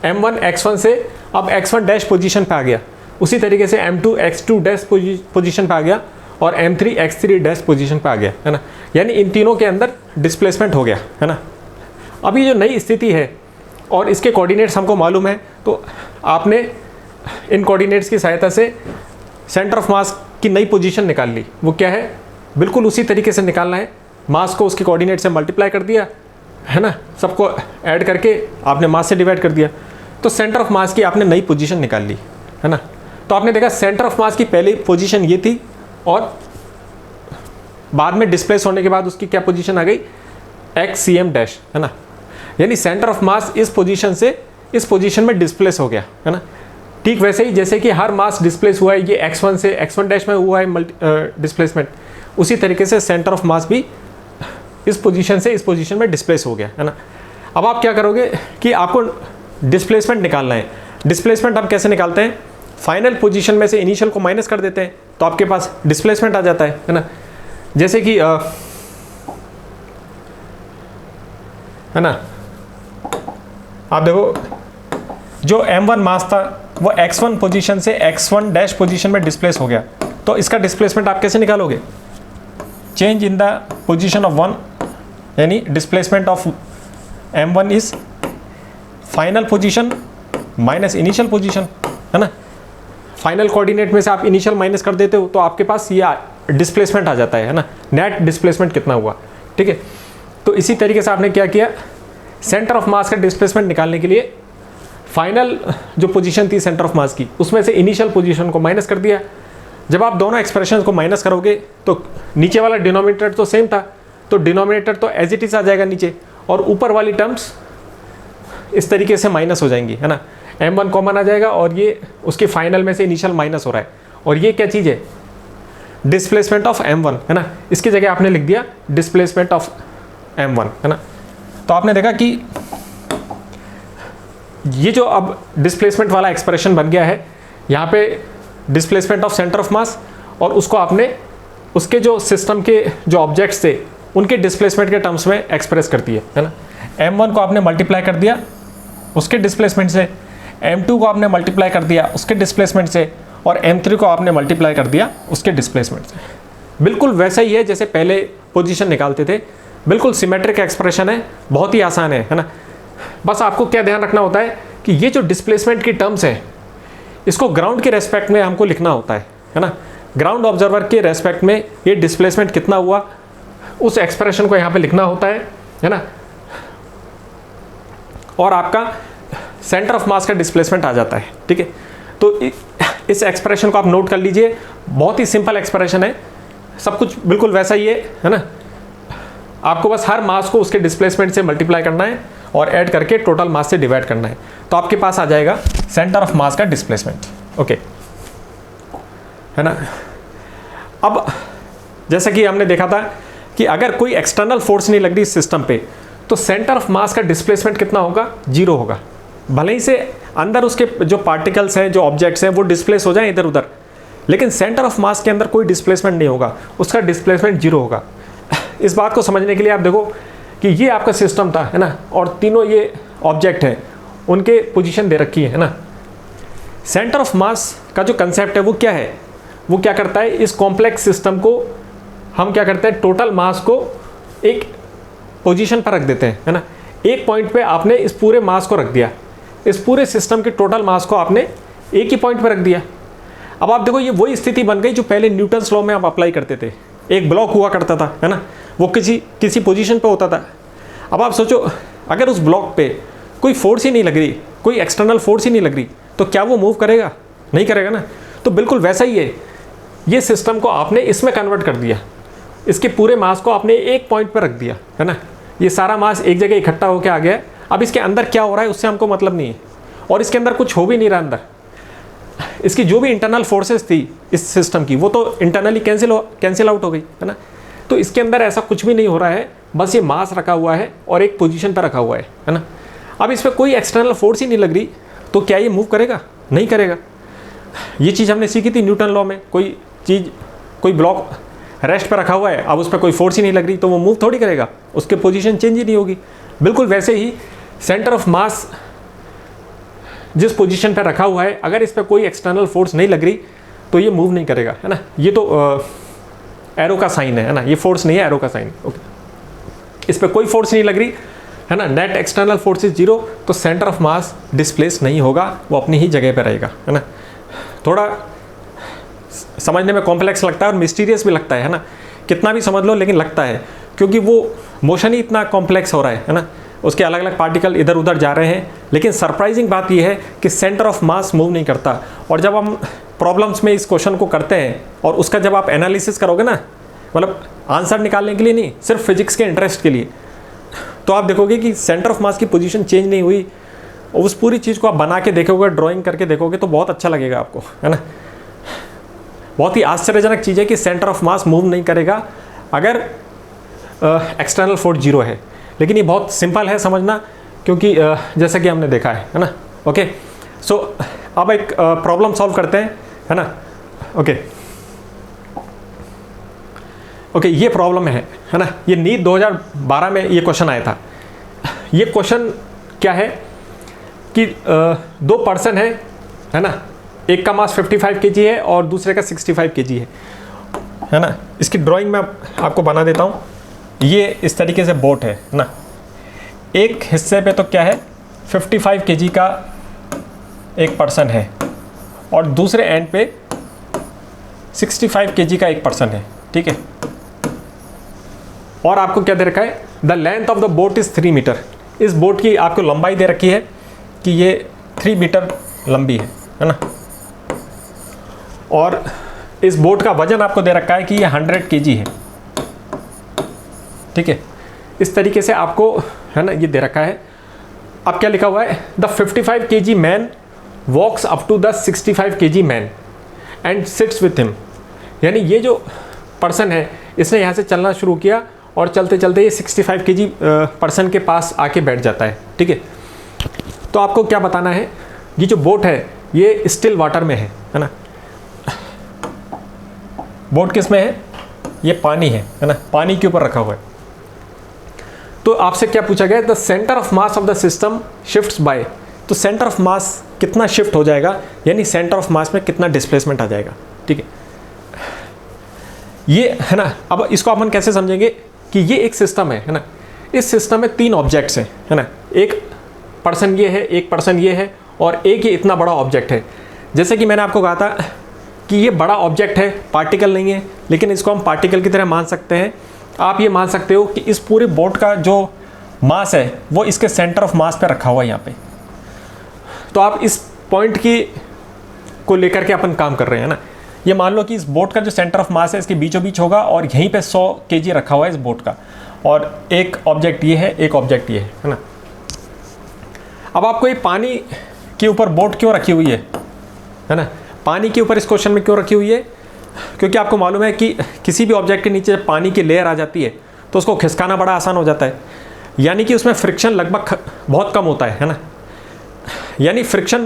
m1 x1 से अब x1 डैश पोजीशन पे आ गया, उसी तरीके से m2 x2 डैश पोजीशन पे आ गया और m3 x3 डैश पोजीशन पे आ गया, है ना। यानी इन तीनों के अंदर डिस्प्लेसमेंट हो गया, है ना। अब ये जो नई स्थिति है और इसके कोऑर्डिनेट्स हमको मालूम है, तो आपने इन कोऑर्डिनेट्स की सहायता से सेंटर ऑफ मास की नई पोजीशन निकाल ली। वो क्या है? बिल्कुल उसी तरीके से निकालना है। मास को उसके कोऑर्डिनेट से मल्टीप्लाई कर दिया, है ना, सबको ऐड करके आपने मास से डिवाइड कर दिया, तो सेंटर ऑफ मास की आपने नई पोजीशन निकाल ली, है ना। तो आपने देखा सेंटर ऑफ मास की पहली पोजीशन ये थी और बाद में डिस्प्लेस होने के बाद उसकी क्या पोजीशन आ गई? XCM डैश, है ना। यानी सेंटर ऑफ मास इस पोजीशन से इस पोजीशन में डिस्प्लेस हो गया, है ना। ठीक वैसे ही जैसे कि हर मास डिस्प्लेस हुआ है, ये x1 से x1 डैश में हुआ है डिस्प्लेसमेंट, उसी तरीके से सेंटर ऑफ मास भी इस पोजीशन से इस पोजीशन में डिस्प्लेस हो गया, है ना। अब आप क्या करोगे कि आपको डिस्प्लेसमेंट निकालना है। डिस्प्लेसमेंट आप कैसे निकालते हैं? फाइनल पोजीशन में से इनिशियल को माइनस कर देते हैं तो आपके पास डिस्प्लेसमेंट आ जाता है ना। जैसे कि है ना, आप देखो जो m1 मास था वो x1 पोजीशन से x1 डैश पोजीशन में डिस्प्लेस हो गया, तो इसका डिस्प्लेसमेंट आप कैसे निकालोगे? Change in the position of 1, यानी displacement of m1 is final position minus initial position, है ना। फाइनल कोऑर्डिनेट में से आप इनिशियल माइनस कर देते हो तो आपके पास ये डिस्प्लेसमेंट आ जाता है ना। नेट डिस्प्लेसमेंट कितना हुआ, ठीक है। तो इसी तरीके से आपने क्या किया, सेंटर ऑफ मास का डिस्प्लेसमेंट निकालने के लिए फाइनल जो पोजीशन थी सेंटर ऑफ मास की, उसमें से इनिशियल पोजीशन को माइनस कर दिया। जब आप दोनों एक्सप्रेशन को माइनस करोगे तो नीचे वाला डिनोमिनेटर तो सेम था, तो डिनोमिनेटर तो एज इट इज आ जाएगा नीचे, और ऊपर वाली टर्म्स इस तरीके से माइनस हो जाएंगी, है ना। m1 कॉमन आ जाएगा और ये उसके फाइनल में से इनिशियल माइनस हो रहा है, और ये क्या चीज़ है? डिस्प्लेसमेंट ऑफ m1, है ना, इसकी जगह आपने लिख दिया डिस्प्लेसमेंट ऑफ m1, है ना। तो आपने देखा कि ये जो अब डिस्प्लेसमेंट वाला एक्सप्रेशन बन गया है, यहाँ पे डिस्प्लेसमेंट ऑफ सेंटर ऑफ मास, और उसको आपने उसके जो सिस्टम के जो ऑब्जेक्ट्स थे उनके डिस्प्लेसमेंट के टर्म्स में एक्सप्रेस करती है ना। m1 को आपने मल्टीप्लाई कर दिया उसके डिस्प्लेसमेंट से, m2 को आपने मल्टीप्लाई कर दिया उसके डिस्प्लेसमेंट से, और m3 को आपने मल्टीप्लाई कर दिया उसके डिस्प्लेसमेंट से। बिल्कुल वैसा ही है जैसे पहले पोजीशन निकालते थे, बिल्कुल सिमेट्रिक एक्सप्रेशन है, बहुत ही आसान है ना। बस आपको क्या ध्यान रखना होता है कि ये जो डिस्प्लेसमेंट की टर्म्स है इसको ग्राउंड के रेस्पेक्ट में हमको लिखना होता है ना। ग्राउंड ऑब्जर्वर के रेस्पेक्ट में ये डिस्प्लेसमेंट कितना हुआ उस एक्सप्रेशन को यहाँ पे लिखना होता है ना। और आपका सेंटर ऑफ मास का डिस्प्लेसमेंट आ जाता है, ठीक है। तो इस एक्सप्रेशन को आप नोट कर लीजिए, बहुत ही सिंपल एक्सप्रेशन है, सब कुछ बिल्कुल वैसा ही है ना। आपको बस हर मास को उसके डिस्प्लेसमेंट से मल्टीप्लाई करना है और ऐड करके टोटल मास से डिवाइड करना है, तो आपके पास आ जाएगा सेंटर ऑफ मास का डिस्प्लेसमेंट, ओके, है ना। अब जैसा कि हमने देखा था कि अगर कोई एक्सटर्नल फोर्स नहीं लग रही सिस्टम पे तो सेंटर ऑफ मास का डिस्प्लेसमेंट कितना होगा, 0 होगा। भले ही से अंदर उसके जो पार्टिकल्स हैं, जो ऑब्जेक्ट्स हैं, वो डिस्प्लेस हो जाएं इधर उधर, लेकिन सेंटर ऑफ मास के अंदर कोई डिस्प्लेसमेंट नहीं होगा, उसका डिस्प्लेसमेंट 0 होगा। इस बात को समझने के लिए आप देखो कि ये आपका सिस्टम था, है ना, और तीनों ये ऑब्जेक्ट हैं, उनके पोजीशन दे रखी है ना। सेंटर ऑफ मास का जो कंसेप्ट है वो क्या है, वो क्या करता है, इस कॉम्प्लेक्स सिस्टम को हम क्या करते हैं, टोटल मास को एक पोजीशन पर रख देते हैं, है ना। एक पॉइंट पे आपने इस पूरे मास को रख दिया, इस पूरे सिस्टम के टोटल मास को आपने एक ही पॉइंट पे रख दिया। अब आप देखो ये वही स्थिति बन गई जो पहले न्यूटन्स लॉ में आप अप्लाई करते थे। एक ब्लॉक हुआ करता था, है ना, वो किसी पोजीशन पे होता था। अब आप सोचो अगर उस ब्लॉक पे कोई फोर्स ही नहीं लग रही, कोई एक्सटर्नल फोर्स ही नहीं लग रही, तो क्या वो मूव करेगा, नहीं करेगा ना। तो बिल्कुल वैसा ही है, ये सिस्टम को आपने इसमें कन्वर्ट कर दिया, इसके पूरे मास को आपने एक पॉइंट पर रख दिया, है ना। ये सारा मास एक जगह इकट्ठा होकर आ गया है। अब इसके अंदर क्या हो रहा है उससे हमको मतलब नहीं है, और इसके अंदर कुछ हो भी नहीं रहा। अंदर इसकी जो भी इंटरनल फोर्सेस थी इस सिस्टम की, वो तो इंटरनली कैंसिल आउट हो गई, है ना। तो इसके अंदर ऐसा कुछ भी नहीं हो रहा है, बस ये मास रखा हुआ है और एक पोजीशन पर रखा हुआ है ना। अब इस पर कोई एक्सटर्नल फोर्स ही नहीं लग रही, तो क्या ये मूव करेगा, नहीं करेगा। ये चीज़ हमने सीखी थी न्यूटन लॉ में, कोई ब्लॉक रेस्ट पर रखा हुआ है, अब उस पर कोई फोर्स ही नहीं लग रही, तो वो मूव थोड़ी करेगा, उसके पोजीशन चेंज ही नहीं होगी। बिल्कुल वैसे ही सेंटर ऑफ मास जिस पोजीशन पर रखा हुआ है, अगर इस पर कोई एक्सटर्नल फोर्स नहीं लग रही तो ये मूव नहीं करेगा, है ना। ये तो एरो का साइन है ना, ये फोर्स नहीं है, एरो का साइन, ओके। इस पर कोई फोर्स नहीं लग रही, है ना, नेट एक्सटर्नल फोर्स इज 0, तो सेंटर ऑफ मास डिस्प्लेस नहीं होगा, वो अपनी ही जगह पर रहेगा, है ना। थोड़ा समझने में कॉम्प्लेक्स लगता है और मिस्टीरियस भी लगता है ना, कितना भी समझ लो लेकिन लगता है, क्योंकि वो मोशन ही इतना कॉम्प्लेक्स हो रहा है ना, उसके अलग अलग पार्टिकल इधर उधर जा रहे हैं। लेकिन सरप्राइजिंग बात यह है कि सेंटर ऑफ मास मूव नहीं करता। और जब हम प्रॉब्लम्स में इस क्वेश्चन को करते हैं और उसका जब आप एनालिसिस करोगे ना, मतलब आंसर निकालने के लिए नहीं, सिर्फ फिजिक्स के इंटरेस्ट के लिए, तो आप देखोगे कि सेंटर ऑफ मास की पोजीशन चेंज नहीं हुई। उस पूरी चीज़ को आप बना के देखोगे, ड्राइंग करके देखोगे, तो बहुत अच्छा लगेगा आपको, है ना। बहुत ही आश्चर्यजनक चीज़ है कि सेंटर ऑफ मास मूव नहीं करेगा अगर एक्सटर्नल फोर्स 0 है। लेकिन ये बहुत सिंपल है समझना, क्योंकि जैसा कि हमने देखा है ना। ओके, सो अब एक प्रॉब्लम सॉल्व करते हैं, है ना। ओके, ये प्रॉब्लम है ना। ये नीट 2012 में ये क्वेश्चन आया था। ये क्वेश्चन क्या है कि 2 पर्सन है ना, एक का मास 55 kg है और दूसरे का 65 kg है ना। इसकी ड्राइंग मैं आपको बना देता हूँ। ये इस तरीके से बोट है ना, एक हिस्से पे तो क्या है 55 kg का एक पर्सन है और दूसरे एंड पे 65 kg का एक पर्सन है, ठीक है। और आपको क्या दे रखा है, the length of the boat is 3 metre. इस बोट की आपको लंबाई दे रखी है कि ये 3 मीटर लंबी है ना। और इस बोट का वजन आपको दे रखा है कि ये 100 kg है, ठीक है। इस तरीके से आपको, है ना, ये दे रखा है। अब क्या लिखा हुआ है, the 55 kg man walks up to the 65 kg man and sits with him. यानी ये जो पर्सन है इसने यहाँ से चलना शुरू किया और चलते चलते ये 65 kg पर्सन के पास आके बैठ जाता है, ठीक है। तो आपको क्या बताना है, ये जो बोट है ये स्टिल वाटर में है ना। बोट किस में है, ये पानी है ना, पानी के ऊपर रखा हुआ है। तो आपसे क्या पूछा गया, the centre of mass of the system shifts by, तो सेंटर ऑफ मास कितना शिफ्ट हो जाएगा, यानी सेंटर ऑफ मास में कितना डिस्प्लेसमेंट आ जाएगा, ठीक है। ये है ना, अब इसको अपन कैसे समझेंगे कि ये एक सिस्टम है ना। इस सिस्टम में 3 ऑब्जेक्ट्स हैं, है ना। एक पर्सन ये है, एक पर्सन ये है, और एक ये इतना बड़ा ऑब्जेक्ट है। जैसे कि मैंने आपको कहा था कि ये बड़ा ऑब्जेक्ट है, पार्टिकल नहीं है, लेकिन इसको हम पार्टिकल की तरह मान सकते हैं। आप ये मान सकते हो कि इस पूरे बोट का जो मास है वो इसके सेंटर ऑफ मास पे रखा हुआ है यहाँ पे। तो आप इस पॉइंट की को लेकर के अपन काम कर रहे हैं ना। ये मान लो कि इस बोट का जो सेंटर ऑफ मास है इसके बीचों बीच होगा और यहीं पे 100 kg रखा हुआ है इस बोट का, और एक ऑब्जेक्ट ये है, एक ऑब्जेक्ट ये है ना। अब आपको ये पानी के ऊपर बोट क्यों रखी हुई है ना, पानी के ऊपर इस क्वेश्चन में क्यों रखी हुई है, क्योंकि आपको मालूम है कि किसी भी ऑब्जेक्ट के नीचे जब पानी की लेयर आ जाती है तो उसको खिसकाना बड़ा आसान हो जाता है, यानी कि उसमें फ्रिक्शन लगभग बहुत कम होता है ना। यानी फ्रिक्शन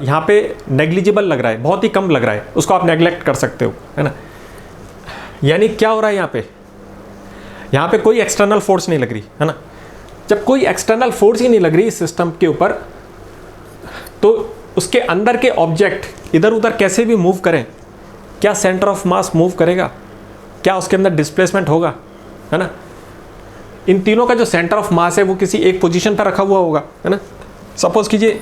यहाँ पे नेग्लिजिबल लग रहा है, बहुत ही कम लग रहा है, उसको आप नेग्लेक्ट कर सकते हो, है ना। यानी क्या हो रहा है यहाँ पे कोई एक्सटर्नल फोर्स नहीं लग रही, है ना। जब कोई एक्सटर्नल फोर्स ही नहीं लग रही इस सिस्टम के ऊपर, तो उसके अंदर के ऑब्जेक्ट इधर उधर कैसे भी मूव करें, क्या सेंटर ऑफ मास मूव करेगा, क्या उसके अंदर डिस्प्लेसमेंट होगा, है ना। इन तीनों का जो सेंटर ऑफ मास है वो किसी एक पोजीशन पर रखा हुआ होगा, है ना। सपोज कीजिए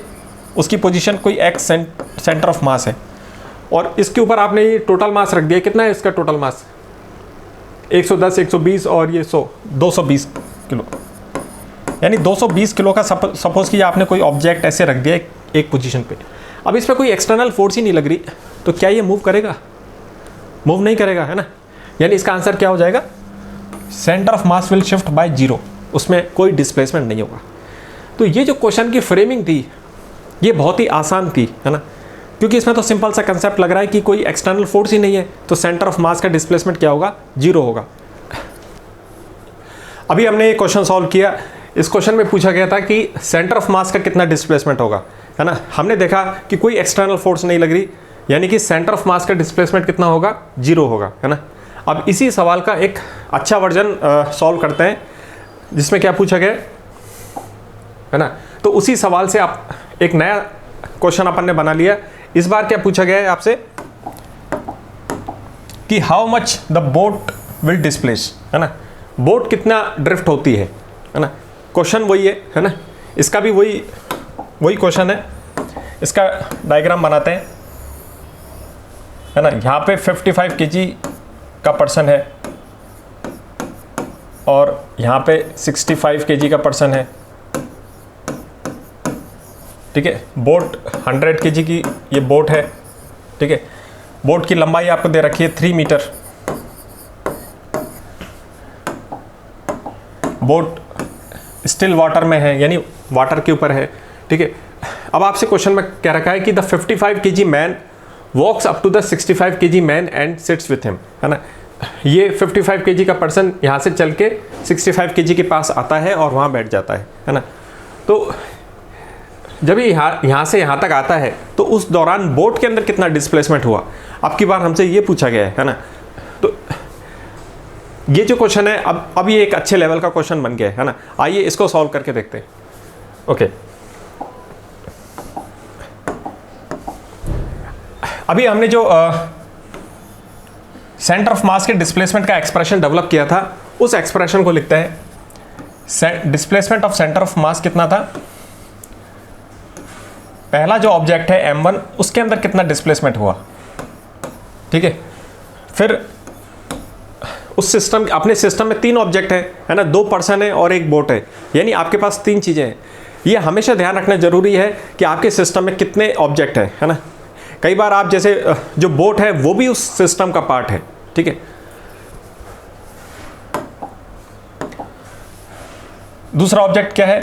उसकी पोजीशन कोई एक्स सेंटर ऑफ मास है, और इसके ऊपर आपने ये टोटल मास रख दिया। कितना है इसका टोटल मास, 110, 120 और ये 100, 220 किलो। यानी 220 किलो का सपोज कीजिए आपने कोई ऑब्जेक्ट ऐसे रख दिया एक पोजीशन पे। अब इस पर कोई एक्सटर्नल फोर्स ही नहीं लग रही, तो क्या ये मूव करेगा, मूव नहीं करेगा, है ना। यानी इसका आंसर क्या हो जाएगा, centre of mass will shift by 0, उसमें कोई डिस्प्लेसमेंट नहीं होगा। तो ये जो क्वेश्चन की फ्रेमिंग थी ये बहुत ही आसान थी, है ना, क्योंकि इसमें तो सिंपल सा कंसेप्ट लग रहा है कि कोई एक्सटर्नल फोर्स ही नहीं है, तो सेंटर ऑफ मास का डिस्प्लेसमेंट क्या होगा, 0 होगा। अभी हमने ये क्वेश्चन सॉल्व किया। इस क्वेश्चन में पूछा गया था कि सेंटर ऑफ मास का कितना डिस्प्लेसमेंट होगा, है ना। हमने देखा कि कोई एक्सटर्नल फोर्स नहीं लग रही, यानी कि सेंटर ऑफ मास का डिस्प्लेसमेंट कितना होगा, 0 होगा, है ना। अब इसी सवाल का एक अच्छा वर्जन सॉल्व करते हैं, जिसमें क्या पूछा गया है ना। तो उसी सवाल से आप एक नया क्वेश्चन अपन ने बना लिया। इस बार क्या पूछा गया है आपसे कि how much the boat will displace, है ना। बोट कितना ड्रिफ्ट होती है ना। क्वेश्चन वही है ना। इसका भी वही क्वेश्चन है। इसका डायग्राम बनाते हैं, है ना। यहाँ पे 55 kg का पर्सन है और यहाँ पे 65 kg का पर्सन है, ठीक है। बोट 100 kg की ये बोट है, ठीक है। बोट की लंबाई आपको दे रखी है 3 मीटर। बोट स्टिल वाटर में है, यानी वाटर के ऊपर है, ठीक है। अब आपसे क्वेश्चन में कह रखा है कि the 55 kg man walks up to the 65 kg man and sits with him, है ना। ये 55 kg का पर्सन यहाँ से चल के 65 kg के पास आता है और वहाँ बैठ जाता है ना। तो जब ये यहाँ से यहाँ तक आता है तो उस दौरान बोट के अंदर कितना डिस्प्लेसमेंट हुआ, अब की बार हमसे ये पूछा गया है ना। तो ये जो क्वेश्चन है अब ये एक अच्छे लेवल का क्वेश्चन बन गया है ना। आइए इसको सॉल्व करके देखते हैं। ओके, अभी हमने जो सेंटर ऑफ मास के डिस्प्लेसमेंट का एक्सप्रेशन डेवलप किया था, उस एक्सप्रेशन को लिखते हैं। Displacement of centre of mass कितना था, पहला जो ऑब्जेक्ट है m1 उसके अंदर कितना डिस्प्लेसमेंट हुआ, ठीक है। फिर उस सिस्टम, अपने सिस्टम में 3 ऑब्जेक्ट है ना, 2 पर्सन है और एक बोट है, यानी आपके पास 3 चीज़ें हैं। ये हमेशा ध्यान रखना जरूरी है कि आपके सिस्टम में कितने ऑब्जेक्ट है ना। कई बार आप जैसे जो बोट है वो भी उस सिस्टम का पार्ट है, ठीक है। दूसरा ऑब्जेक्ट क्या है,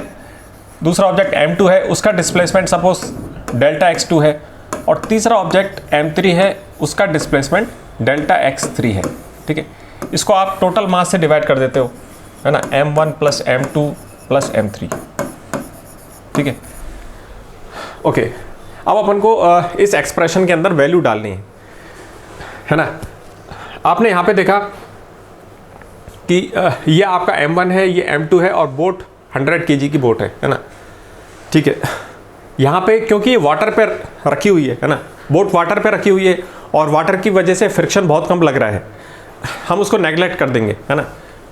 दूसरा ऑब्जेक्ट m2 है, उसका डिस्प्लेसमेंट सपोज डेल्टा x2 है, और तीसरा ऑब्जेक्ट m3 है, उसका डिस्प्लेसमेंट डेल्टा x3 है, ठीक है। इसको आप टोटल मास से डिवाइड कर देते हो, है ना, m1 plus m2 plus m3, ठीक है। ओके, अब अपन को इस एक्सप्रेशन के अंदर वैल्यू डालनी है ना। आपने यहाँ पे देखा कि ये आपका m1 है, ये m2 है और बोट 100 kg की बोट है ना, ठीक है। यहाँ पे क्योंकि ये वाटर पे रखी हुई है ना, बोट वाटर पे रखी हुई है और वाटर की वजह से फ्रिक्शन बहुत कम लग रहा है, हम उसको नेगलेक्ट कर देंगे, है ना।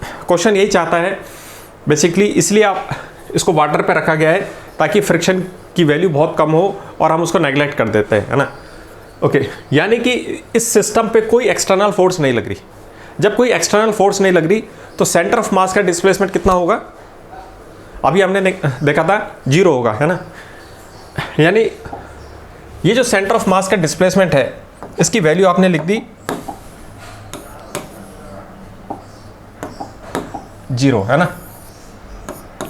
क्वेश्चन यही चाहता है बेसिकली, इसलिए आप इसको वाटर पे रखा गया है ताकि फ्रिक्शन की वैल्यू बहुत कम हो और हम उसको नेगलेक्ट कर देते हैं, है ना। ओके, यानी कि इस सिस्टम पे कोई एक्सटर्नल फोर्स नहीं लग रही। जब कोई एक्सटर्नल फोर्स नहीं लग रही तो सेंटर ऑफ मास का डिस्प्लेसमेंट कितना होगा, अभी हमने देखा था 0 होगा, है ना। यानी ये जो सेंटर ऑफ मास का डिस्प्लेसमेंट है इसकी वैल्यू आपने लिख दी 0, है ना।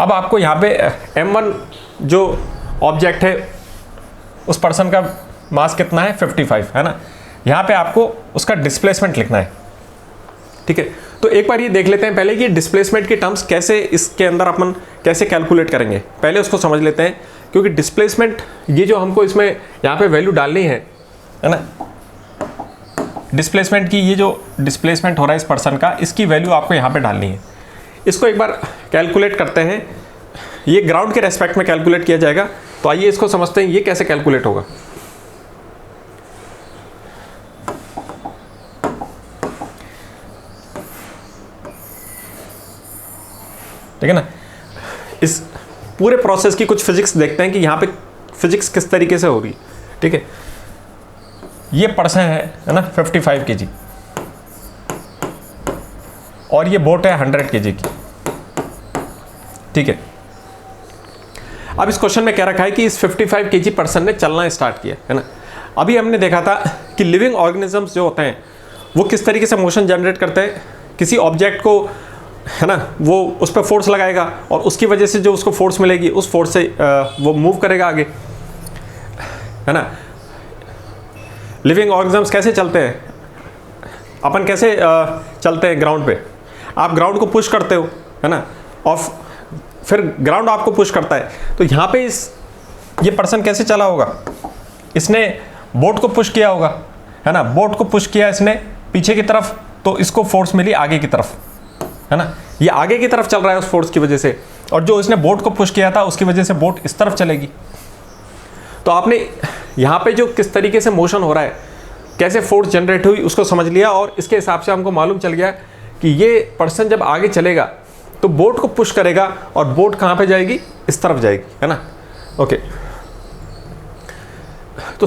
अब आपको यहाँ पे m1 जो ऑब्जेक्ट है उस पर्सन का मास कितना है 55, है ना। यहाँ पे आपको उसका डिस्प्लेसमेंट लिखना है, ठीक है। तो एक बार ये देख लेते हैं पहले कि डिस्प्लेसमेंट की टर्म्स कैसे इसके अंदर अपन कैसे कैलकुलेट करेंगे, पहले उसको समझ लेते हैं। क्योंकि डिस्प्लेसमेंट ये जो हमको इसमें यहाँ पे वैल्यू डालनी है ना, डिस्प्लेसमेंट की, ये जो डिस्प्लेसमेंट हो रहा है इस पर्सन का, इसकी वैल्यू आपको यहाँ पे डालनी है। इसको एक बार कैलकुलेट करते हैं, ये ग्राउंड के रेस्पेक्ट में कैलकुलेट किया जाएगा। तो आइए इसको समझते हैं ये कैसे कैलकुलेट होगा। ठीक है ना, इस पूरे प्रोसेस की कुछ फिजिक्स देखते हैं कि यहाँ पे फिजिक्स किस तरीके से हो रही है, ठीक है। ये पर्सन है ना 55 kg और ये बोट है 100 kg की, ठीक है। अब इस क्वेश्चन में कह रखा है कि इस 55 kg पर्सन ने चलना स्टार्ट किया, है ना। अभी हमने देखा था कि लिविंग ऑर्गेनिजम्स जो होते हैं वो किस तरीके से मोशन जनरेट करते हैं, किसी ऑब्जेक्ट को, है ना, वो उस पर फोर्स लगाएगा और उसकी वजह से जो उसको फोर्स मिलेगी उस फोर्स से वो मूव करेगा आगे, है ना। लिविंग ऑर्गेनिजम्स कैसे चलते हैं, अपन कैसे चलते हैं ग्राउंड पे, आप ग्राउंड को पुश करते हो, है ना, और फिर ग्राउंड आपको पुश करता है। तो यहाँ पे ये पर्सन कैसे चला होगा, इसने बोट को पुश किया होगा, है ना, बोट को पुश किया इसने पीछे की तरफ, तो इसको फोर्स मिली आगे की तरफ, है ना। ये आगे की तरफ चल रहा है उस फोर्स की वजह से, और जो इसने बोट को पुश किया था उसकी वजह से बोट इस तरफ चलेगी। तो आपने यहाँ पे जो किस तरीके से मोशन हो रहा है, कैसे फोर्स जनरेट हुई उसको समझ लिया, और इसके हिसाब से हमको मालूम चल गया कि ये पर्सन जब आगे चलेगा तो बोट को पुश करेगा और बोट कहाँ पे जाएगी, इस तरफ जाएगी, है ना। ओके, तो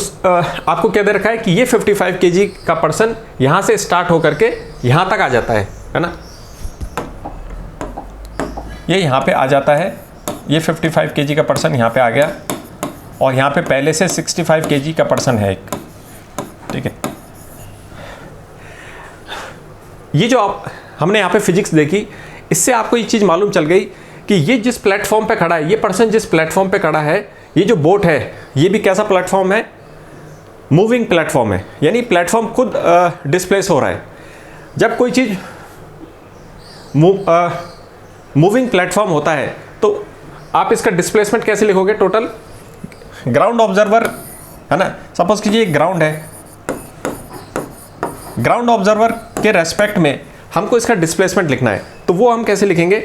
आपको क्या दे रखा है कि ये 55 kg का पर्सन यहाँ से स्टार्ट होकर के यहाँ तक आ जाता है ना। ये यहाँ पे आ जाता है, ये 55 kg का पर्सन यहाँ पे आ गया और यहाँ पे पहले से 65 kg का पर्सन है एक, ठीक है। ये जो हमने यहाँ पे फिजिक्स देखी, इससे आपको ये चीज़ मालूम चल गई कि ये जिस प्लेटफॉर्म पे खड़ा है, ये पर्सन जिस प्लेटफॉर्म पे खड़ा है, ये जो बोट है ये भी कैसा प्लेटफॉर्म है, मूविंग प्लेटफॉर्म है, यानी प्लेटफॉर्म खुद डिस्प्लेस हो रहा है। जब कोई चीज़ मूविंग प्लेटफॉर्म होता है तो आप इसका डिस्प्लेसमेंट कैसे लिखोगे, टोटल ग्राउंड ऑब्जर्वर, है ना। सपोज कीजिए ग्राउंड है, ग्राउंड ऑब्जर्वर के रेस्पेक्ट में हमको इसका डिस्प्लेसमेंट लिखना है, तो वो हम कैसे लिखेंगे,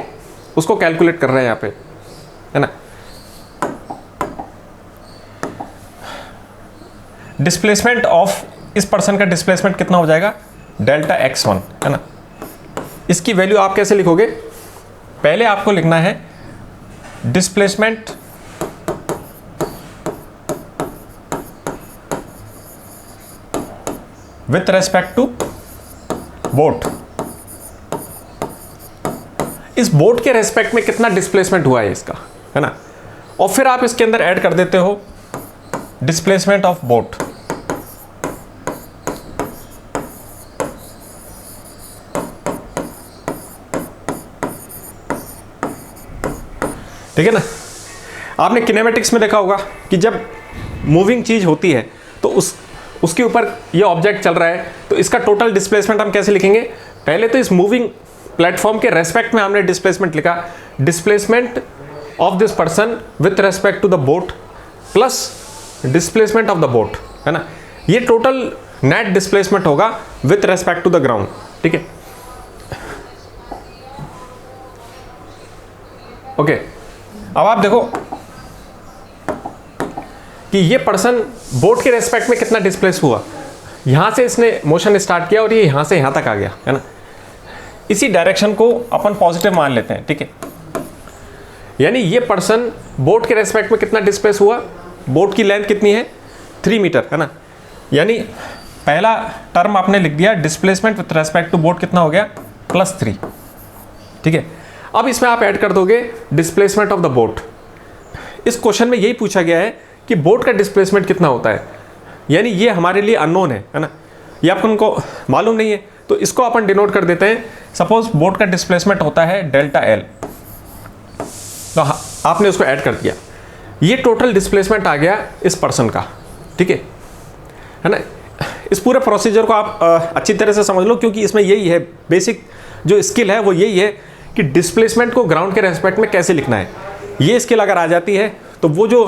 उसको कैलकुलेट कर रहे हैं यहाँ पे, है ना। डिस्प्लेसमेंट ऑफ इस पर्सन का डिस्प्लेसमेंट कितना हो जाएगा, डेल्टा x1, है ना। इसकी वैल्यू आप कैसे लिखोगे, पहले आपको लिखना है displacement with respect to boat. इस बोट के रेस्पेक्ट में कितना डिस्प्लेसमेंट हुआ है इसका, है ना, और फिर आप इसके अंदर ऐड कर देते हो डिस्प्लेसमेंट ऑफ बोट। ठीक है ना। आपने किनेमेटिक्स में देखा होगा कि जब मूविंग चीज होती है तो उसके ऊपर ये ऑब्जेक्ट चल रहा है, तो इसका टोटल डिस्प्लेसमेंट हम कैसे लिखेंगे? पहले तो इस मूविंग प्लेटफॉर्म के रेस्पेक्ट में हमने डिस्प्लेसमेंट लिखा, displacement of this person with respect to the boat plus displacement of the boat, है ना। ये टोटल नेट डिस्प्लेसमेंट होगा with respect to the ground, ठीक है। ओके, अब आप देखो कि ये पर्सन बोट के रेस्पेक्ट में कितना डिस्प्लेस हुआ। यहां से इसने मोशन स्टार्ट किया और ये यहां से यहां तक आ गया, है ना। इसी डायरेक्शन को अपन पॉजिटिव मान लेते हैं, ठीक है। यानी ये पर्सन बोट के रेस्पेक्ट में कितना डिस्प्लेस हुआ, बोट की लेंथ कितनी है 3 मीटर, है ना। यानी पहला टर्म आपने लिख दिया, displacement with respect to boat कितना हो गया +3, ठीक है। अब इसमें आप ऐड कर दोगे डिस्प्लेसमेंट ऑफ द बोट। इस क्वेश्चन में यही पूछा गया है कि बोट का डिस्प्लेसमेंट कितना होता है, यानी ये हमारे लिए अननोन है ना, ये आपको उनको मालूम नहीं है, तो इसको अपन डिनोट कर देते हैं। सपोज बोट का डिस्प्लेसमेंट होता है ΔL, तो आपने उसको ऐड कर दिया, ये टोटल डिस्प्लेसमेंट आ गया इस पर्सन का, ठीक है ना। इस पूरे प्रोसीजर को आप अच्छी तरह से समझ लो, क्योंकि इसमें यही है बेसिक जो स्किल है, वो यही है कि डिस्प्लेसमेंट को ग्राउंड के रेस्पेक्ट में कैसे लिखना है। ये स्किल अगर आ जाती है तो वो जो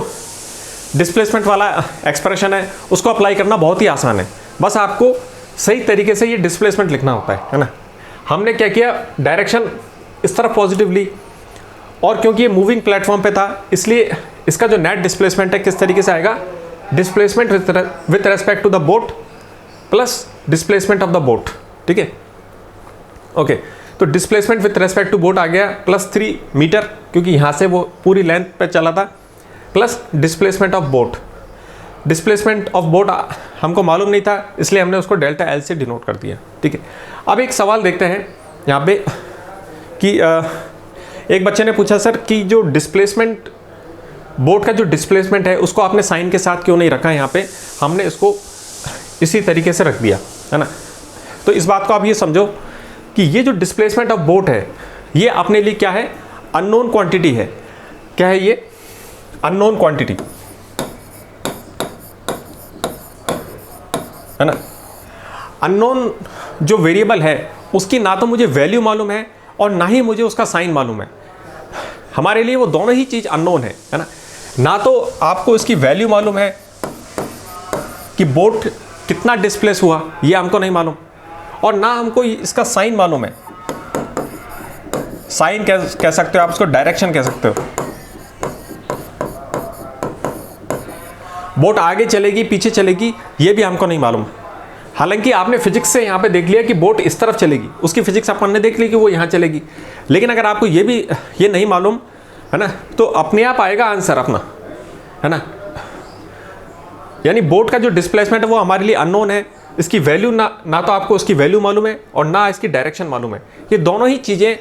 डिस्प्लेसमेंट वाला एक्सप्रेशन है उसको अप्लाई करना बहुत ही आसान है। बस आपको सही तरीके से ये डिस्प्लेसमेंट लिखना होता है ना। हमने क्या किया, डायरेक्शन इस तरफ पॉजिटिव ली, और क्योंकि ये मूविंग प्लेटफॉर्म पे था इसलिए इसका जो नेट डिस्प्लेसमेंट है किस तरीके से आएगा, displacement with respect to the boat plus displacement of the boat, ठीक है। ओके, तो displacement with respect to boat आ गया +3 मीटर, क्योंकि यहाँ से वो पूरी लेंथ पे चला था, plus displacement of boat. Displacement of boat हमको मालूम नहीं था, इसलिए हमने उसको ΔL से डिनोट कर दिया, ठीक है। अब एक सवाल देखते हैं यहाँ पे कि एक बच्चे ने पूछा, सर कि जो डिस्प्लेसमेंट बोट का जो डिस्प्लेसमेंट है उसको आपने साइन के साथ क्यों नहीं रखा, यहाँ पे हमने इसको इसी तरीके से रख दिया, है ना। तो इस बात को आप ये समझो कि ये जो डिस्प्लेसमेंट ऑफ बोट है ये अपने लिए क्या है, अननोन क्वांटिटी है। क्या है ये, अननोन क्वांटिटी, है ना। अननोन जो वेरिएबल है उसकी ना तो मुझे वैल्यू मालूम है और ना ही मुझे उसका साइन मालूम है। हमारे लिए वो दोनों ही चीज़ अननोन है ना। ना तो आपको इसकी वैल्यू मालूम है कि बोट कितना डिस्प्लेस हुआ, ये हमको नहीं मालूम, और ना हमको इसका साइन मालूम है। साइन कह सकते हो आप उसको, डायरेक्शन कह सकते हो। बोट आगे चलेगी पीछे चलेगी ये भी हमको नहीं मालूम। हालांकि आपने फिजिक्स से यहाँ पे देख लिया कि बोट इस तरफ चलेगी, उसकी फिजिक्स अपन ने देख ली कि वो यहाँ चलेगी, लेकिन अगर आपको ये नहीं मालूम, है ना, तो अपने आप आएगा आंसर अपना, है ना। यानी बोट का जो डिस्प्लेसमेंट है वो हमारे लिए अननोन है, इसकी वैल्यू ना तो आपको उसकी वैल्यू मालूम है और ना इसकी डायरेक्शन मालूम है। ये दोनों ही चीज़ें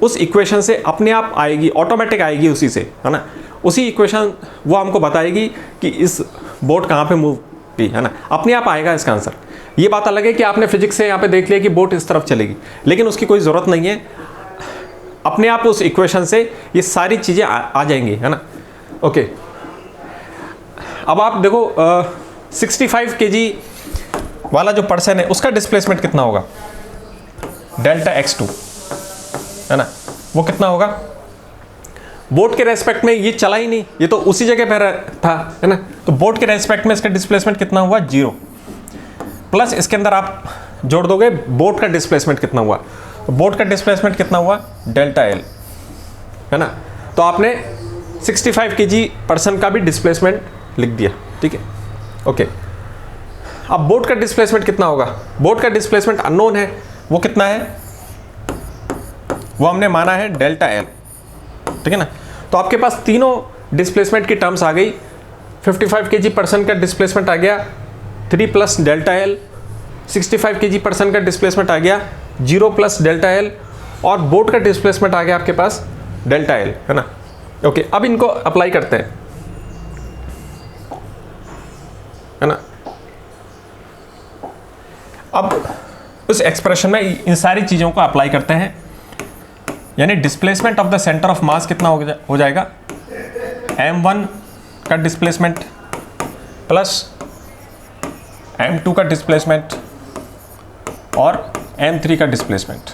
उस इक्वेशन से अपने आप आएगी, ऑटोमेटिक आएगी उसी से, है ना। उसी इक्वेशन वो हमको बताएगी कि इस बोट कहाँ पे मूव की, है ना, अपने आप आएगा इसका आंसर। ये बात अलग है कि आपने फिजिक्स से यहाँ पे देख लिया कि बोट इस तरफ चलेगी, लेकिन उसकी कोई ज़रूरत नहीं है, अपने आप उस इक्वेशन से ये सारी चीज़ें आ जाएंगी, है ना। ओके, अब आप देखो 65 kg वाला जो पर्सन है उसका डिस्प्लेसमेंट कितना होगा, ΔX2, है ना, वो कितना होगा। बोट के रेस्पेक्ट में ये चला ही नहीं, ये तो उसी जगह पर था, है ना। तो बोट के रेस्पेक्ट में इसका डिस्प्लेसमेंट कितना हुआ, 0, प्लस इसके अंदर आप जोड़ दोगे बोट का डिस्प्लेसमेंट कितना हुआ, तो बोट का डिस्प्लेसमेंट कितना हुआ, ΔL, है ना। तो आपने 65 kg पर्सन का भी डिस्प्लेसमेंट लिख दिया, ठीक है। ओके, अब बोट का डिस्प्लेसमेंट कितना होगा, बोट का डिस्प्लेसमेंट अननोन है, वो कितना है, वो हमने माना है ΔL, ठीक है ना। तो आपके पास तीनों डिस्प्लेसमेंट की टर्म्स आ गई। 55 kg पर्सन का डिस्प्लेसमेंट आ गया 3 + ΔL, 65 kg पर्सन का डिस्प्लेसमेंट आ गया 0 + ΔL, और बोट का डिस्प्लेसमेंट आ गया आपके पास ΔL, है ना। ओके, अब इनको अप्लाई करते हैं, है ना। अब उस एक्सप्रेशन में इन सारी चीज़ों को अप्लाई करते हैं, यानी displacement of the centre of mass कितना हो जाएगा, m1 का डिस्प्लेसमेंट प्लस m2 का डिस्प्लेसमेंट और m3 का डिस्प्लेसमेंट,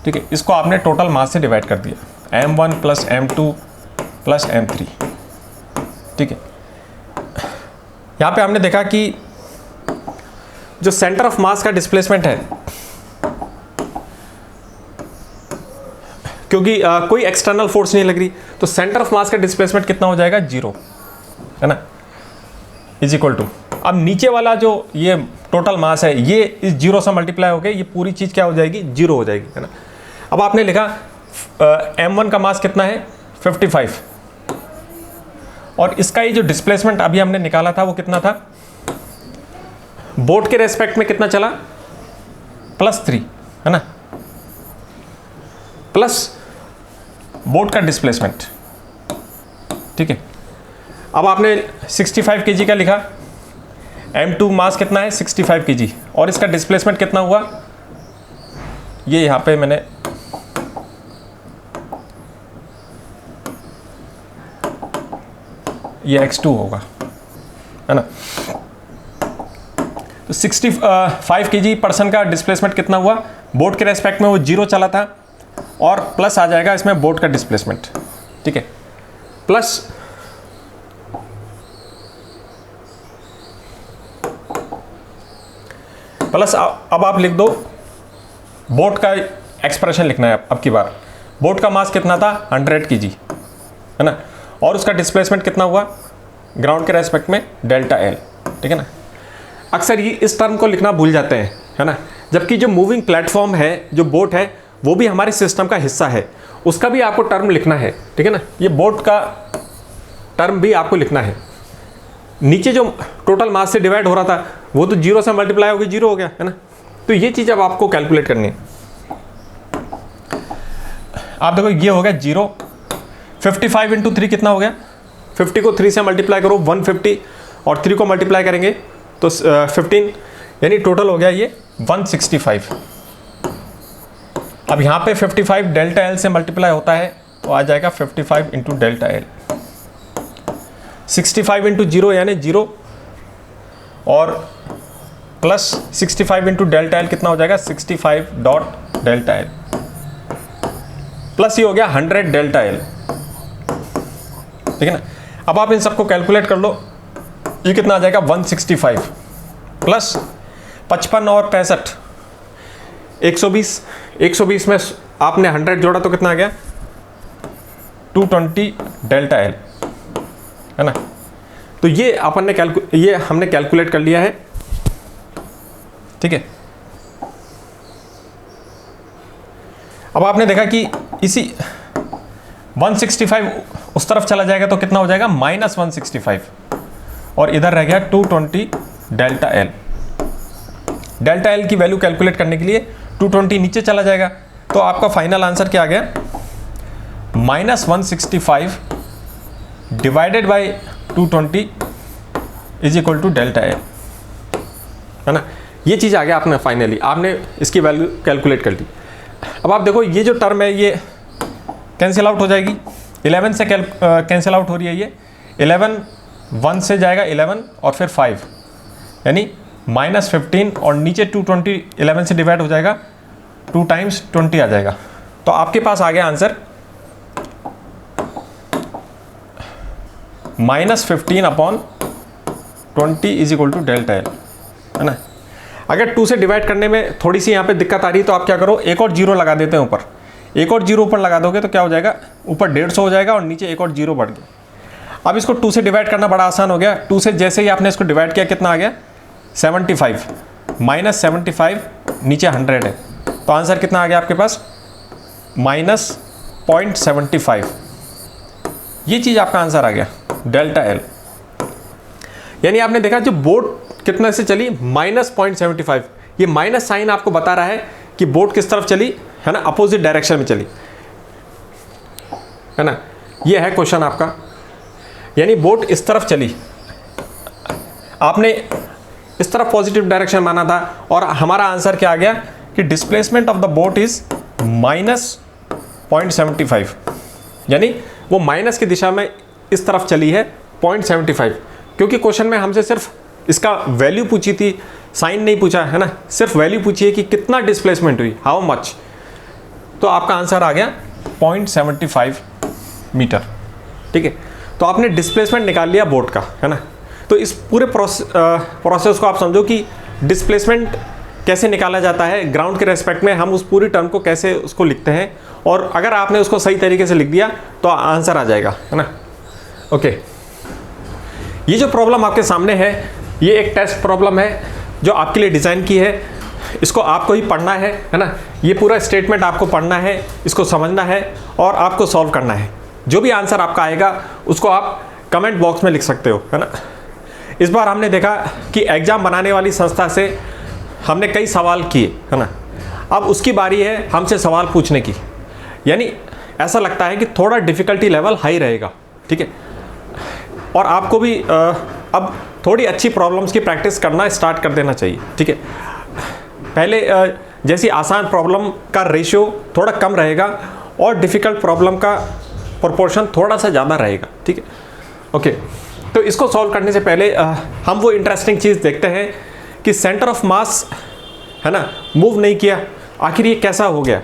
ठीक है, इसको आपने टोटल मास से डिवाइड कर दिया, m1 plus m2 plus m3, ठीक है। यहाँ पे हमने देखा कि जो सेंटर ऑफ मास का डिस्प्लेसमेंट है, क्योंकि कोई एक्सटर्नल फोर्स नहीं लग रही, तो सेंटर ऑफ मास का डिस्प्लेसमेंट कितना हो जाएगा, 0, है ना, इज इक्वल टू, अब नीचे वाला जो ये टोटल मास है ये इस 0 से मल्टीप्लाई हो गया, ये पूरी चीज़ क्या हो जाएगी, 0 हो जाएगी, है ना। अब आपने लिखा m1 का मास कितना है, 55, और इसका ये जो डिस्प्लेसमेंट अभी हमने निकाला था वो कितना था, बोट के रेस्पेक्ट में कितना चला, +3, है ना, प्लस बोट का डिस्प्लेसमेंट, ठीक है। अब आपने 65 kg का लिखा, m2 मास कितना है, 65 kg, और इसका डिस्प्लेसमेंट कितना हुआ, ये यहाँ पे मैंने ये x2 होगा, है ना। तो 65 kg पर्सन का डिस्प्लेसमेंट कितना हुआ, बोट के रेस्पेक्ट में वो 0 चला था, और प्लस आ जाएगा इसमें बोट का डिस्प्लेसमेंट, ठीक है, प्लस अब आप लिख दो बोट का एक्सप्रेशन लिखना है अब की बार। बोट का मास कितना था, 100 kg, है ना, और उसका डिस्प्लेसमेंट कितना हुआ ग्राउंड के रेस्पेक्ट में, डेल्टा एल, ठीक है ना। अक्सर ये इस टर्म को लिखना भूल जाते हैं, है ना, जबकि जो मूविंग प्लेटफॉर्म है, जो बोट है, वो भी हमारे सिस्टम का हिस्सा है, उसका भी आपको टर्म लिखना है, ठीक है ना। ये बोट का टर्म भी आपको लिखना है। नीचे जो टोटल मास से डिवाइड हो रहा था वो तो 0 से मल्टीप्लाई हो गया, 0 हो गया, है ना। तो ये चीज़ अब आपको कैलकुलेट करनी है। आप देखो ये हो गया 0, 55 × 3 कितना हो गया, 50 को 3 से मल्टीप्लाई करो 150, और 3 को मल्टीप्लाई करेंगे तो 15, यानी टोटल हो गया ये 165। अब यहाँ पे 55 डेल्टा एल से मल्टीप्लाई होता है तो आ जाएगा 55 × डेल्टा एल, 65 × 0 यानी 0, और प्लस 65 × डेल्टा एल कितना हो जाएगा, 65 डॉट डेल्टा एल, प्लस ये हो गया 100 डेल्टा एल, ठीक है ना। अब आप इन सबको कैलकुलेट कर लो, ये कितना आ जाएगा, 165 प्लस 55 और 65, 120, 120 में आपने 100 जोड़ा तो कितना आ गया, 220 डेल्टा एल, है ना। तो ये अपन ने ये हमने कैलकुलेट कर लिया है, ठीक है। अब आपने देखा कि इसी 165 उस तरफ चला जाएगा तो कितना हो जाएगा, -165, और इधर रह गया 220 डेल्टा एल। डेल्टा एल की वैल्यू कैलकुलेट करने के लिए 220 नीचे चला जाएगा, तो आपका फाइनल आंसर क्या आ गया, -165 divided by 220 is equal to delta L, है ना। ये चीज़ आ गया आपने फाइनली, आपने इसकी वैल्यू कैलकुलेट कर ली। अब आप देखो ये जो टर्म है ये कैंसिल आउट हो जाएगी, 11 से कैंसिल आउट हो रही है, ये 11 1 से जाएगा 11 और फिर 5, यानी -15, और नीचे 220 11 से डिवाइड हो जाएगा, 2 × 20 आ जाएगा। तो आपके पास आ गया answer -15/20 is equal to delta L, है ना। अगर 2 से डिवाइड करने में थोड़ी सी यहाँ पे दिक्कत आ रही है तो आप क्या करो, एक और 0 लगा देते हैं ऊपर, एक और 0 ऊपर लगा दोगे तो क्या हो जाएगा, ऊपर 150 हो जाएगा और नीचे एक और 0 बढ़ गया। अब इसको 2 से डिवाइड करना बड़ा आसान हो गया। 2 से जैसे ही आपने इसको डिवाइड किया कितना आ गया, 75, -75, नीचे 100 है, तो आंसर कितना आ गया आपके पास, -0.75। ये चीज़ आपका आंसर आ गया, डेल्टा एल। यानी आपने देखा जो बोट कितने से चली, -0.75, ये माइनस साइन आपको बता रहा है कि बोट किस तरफ चली, है ना, अपोजिट डायरेक्शन में चली, है ना। ये है क्वेश्चन आपका, यानी बोट इस तरफ चली, आपने इस तरफ पॉजिटिव डायरेक्शन माना था, और हमारा आंसर क्या आ गया कि displacement of the boat is -0.75, यानी वो माइनस की दिशा में इस तरफ चली है 0.75, क्योंकि क्वेश्चन में हमसे सिर्फ इसका वैल्यू पूछी थी, साइन नहीं पूछा है ना, सिर्फ वैल्यू पूछी है कि कितना डिस्प्लेसमेंट हुई, हाउ मच, तो आपका आंसर आ गया 0.75 मीटर। ठीक है, तो आपने डिस्प्लेसमेंट निकाल लिया बोट का, है ना। तो इस पूरे प्रोसेस को आप समझो कि डिस्प्लेसमेंट कैसे निकाला जाता है ग्राउंड के रेस्पेक्ट में, हम उस पूरी टर्म को कैसे उसको लिखते हैं, और अगर आपने उसको सही तरीके से लिख दिया तो आंसर आ जाएगा, है ना। ओके, ये जो प्रॉब्लम आपके सामने है ये एक टेस्ट प्रॉब्लम है जो आपके लिए डिज़ाइन की है, इसको आपको ही पढ़ना है ना। ये पूरा स्टेटमेंट आपको पढ़ना है, इसको समझना है और आपको सॉल्व करना है। जो भी आंसर आपका आएगा उसको आप कमेंट बॉक्स में लिख सकते हो, है ना। इस बार हमने देखा कि एग्ज़ाम बनाने वाली संस्था से हमने कई सवाल किए, है ना। अब उसकी बारी है हमसे सवाल पूछने की, यानी ऐसा लगता है कि थोड़ा डिफ़िकल्टी लेवल हाई रहेगा, ठीक है। और आपको भी अब थोड़ी अच्छी प्रॉब्लम्स की प्रैक्टिस करना स्टार्ट कर देना चाहिए, ठीक है। पहले जैसी आसान प्रॉब्लम का रेशियो थोड़ा कम रहेगा और डिफ़िकल्ट प्रॉब्लम का प्रोपोर्शन थोड़ा सा ज़्यादा रहेगा, ठीक है। ओके, तो इसको सॉल्व करने से पहले हम वो इंटरेस्टिंग चीज़ देखते हैं कि सेंटर ऑफ मास, है ना, मूव नहीं किया, आखिर ये कैसा हो गया।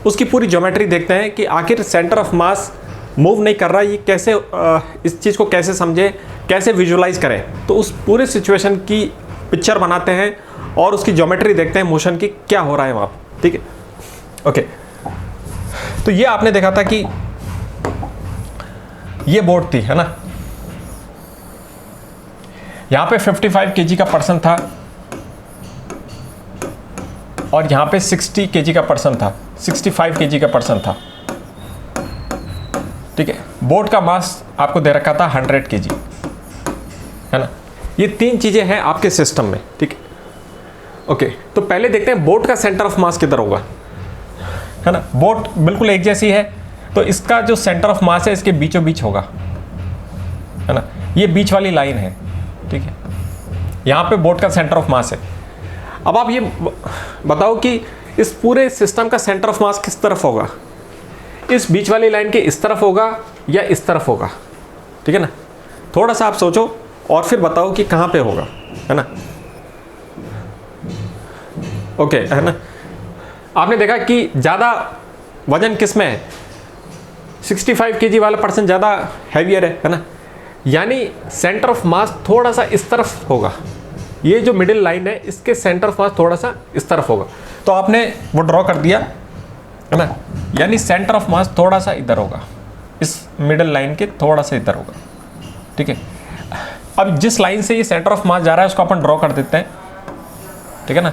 उसकी पूरी ज्योमेट्री देखते हैं कि आखिर सेंटर ऑफ मास मूव नहीं कर रहा, ये कैसे, इस चीज़ को कैसे समझे, कैसे विजुलाइज करें। तो उस पूरे सिचुएशन की पिक्चर बनाते हैं और उसकी ज्योमेट्री देखते हैं मोशन की क्या हो रहा है वहाँ, ठीक है। ओके, तो ये आपने देखा था कि ये बोट थी, है ना, यहाँ पे 55 kg का पर्सन था और यहाँ पे 60 kg का पर्सन था, 65 kg का पर्सन था, ठीक है। बोट का मास आपको दे रखा था 100 kg, है ना। ये तीन चीज़ें हैं आपके सिस्टम में, ठीक है। ओके, तो पहले देखते हैं बोट का सेंटर ऑफ मास किधर होगा, है ना। बोट बिल्कुल एक जैसी है, तो इसका जो सेंटर ऑफ मास है इसके बीचों बीच होगा, है ना। ये बीच वाली लाइन है, ठीक है, यहाँ पे बोट का सेंटर ऑफ मास है। अब आप ये बताओ कि इस पूरे सिस्टम का सेंटर ऑफ मास किस तरफ होगा, इस बीच वाली लाइन के इस तरफ होगा या इस तरफ होगा, ठीक है ना। थोड़ा सा आप सोचो और फिर बताओ कि कहाँ पे होगा, है ना। ओके, है ना। आपने देखा कि ज़्यादा वजन किस में है, 65 kg वाला पर्सन ज़्यादा हैवियर है ना, यानी सेंटर ऑफ मास थोड़ा सा इस तरफ होगा। ये जो मिडिल लाइन है इसके सेंटर ऑफ मास थोड़ा सा इस तरफ होगा, तो आपने वो ड्रॉ कर दिया, है ना, यानी सेंटर ऑफ मास थोड़ा सा इधर होगा, इस मिडिल लाइन के थोड़ा सा इधर होगा, ठीक है। अब जिस लाइन से ये सेंटर ऑफ मास जा रहा है उसको अपन ड्रॉ कर देते हैं, ठीक है ना।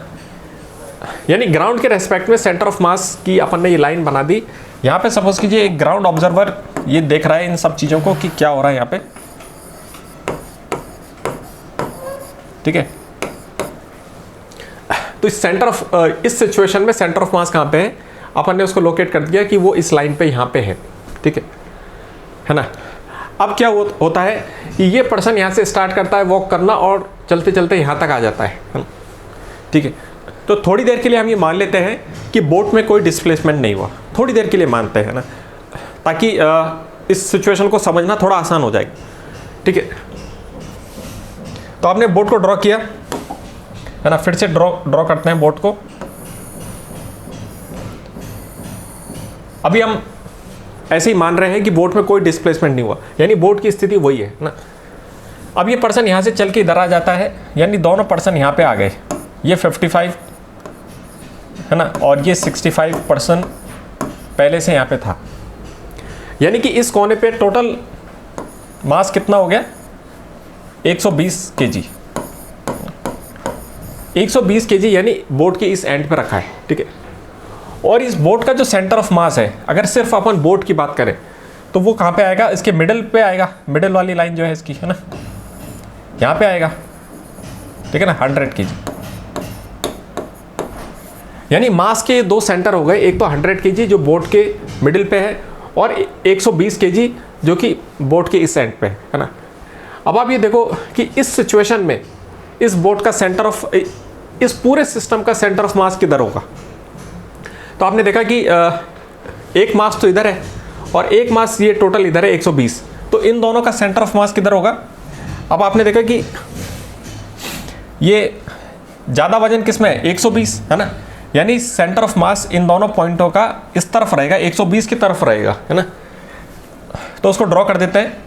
यानी ग्राउंड के रेस्पेक्ट में सेंटर ऑफ मास की अपन ने ये लाइन बना दी। यहाँ पे सपोज कीजिए एक ग्राउंड ऑब्जर्वर ये देख रहा है इन सब चीज़ों को कि क्या हो रहा है यहाँ पे, ठीक है। तो इस सेंटर ऑफ इस सिचुएशन में सेंटर ऑफ मास कहाँ पे है, अपन ने उसको लोकेट कर दिया कि वो इस लाइन पे यहाँ पे है, ठीक है ना। अब क्या होता है कि ये पर्सन यहाँ से स्टार्ट करता है वॉक करना और चलते चलते यहाँ तक आ जाता है ना, ठीक है। तो थोड़ी देर के लिए हम ये मान लेते हैं कि बोट में कोई डिस्प्लेसमेंट नहीं हुआ, थोड़ी देर के लिए मानते हैं ना, ताकि इस सिचुएशन को समझना थोड़ा आसान हो जाएगा, ठीक है। तो आपने बोट को ड्रॉ किया, है ना, फिर से ड्रॉ करते हैं बोट को। अभी हम ऐसे ही मान रहे हैं कि बोट में कोई डिस्प्लेसमेंट नहीं हुआ, यानी बोट की स्थिति वही है ना। अब ये पर्सन यहाँ से चल के इधर आ जाता है, यानी दोनों पर्सन यहाँ पे आ गए, ये 55 है ना और ये 65 पर्सन पहले से यहाँ पे था, यानी कि इस कोने पे टोटल मास कितना हो गया, 120 kg, 120 kg, यानी बोट के इस एंड पे रखा है, ठीक है। और इस बोट का जो सेंटर ऑफ मास है, अगर सिर्फ अपन बोट की बात करें तो वो कहाँ पे आएगा, इसके मिडिल पे आएगा, मिडिल वाली लाइन जो है इसकी, है ना, यहाँ पे आएगा, ठीक है ना, 100 kg। यानी मास के दो सेंटर हो गए, एक तो 100 kg जो बोट के मिडिल पे है और 120 kg जो कि बोट के इस एंड पे है ना। अब आप ये देखो कि इस सिचुएशन में इस बोट का सेंटर ऑफ, इस पूरे सिस्टम का सेंटर ऑफ मास किधर होगा। तो आपने देखा कि एक मास तो इधर है और एक मास ये टोटल इधर है 120, तो इन दोनों का सेंटर ऑफ मास किधर होगा। अब आपने देखा कि ये ज़्यादा वजन किस में है, 120 है ना, यानी सेंटर ऑफ मास इन दोनों पॉइंटों का इस तरफ रहेगा, 120 की तरफ रहेगा, है ना। तो उसको ड्रॉ कर देते हैं,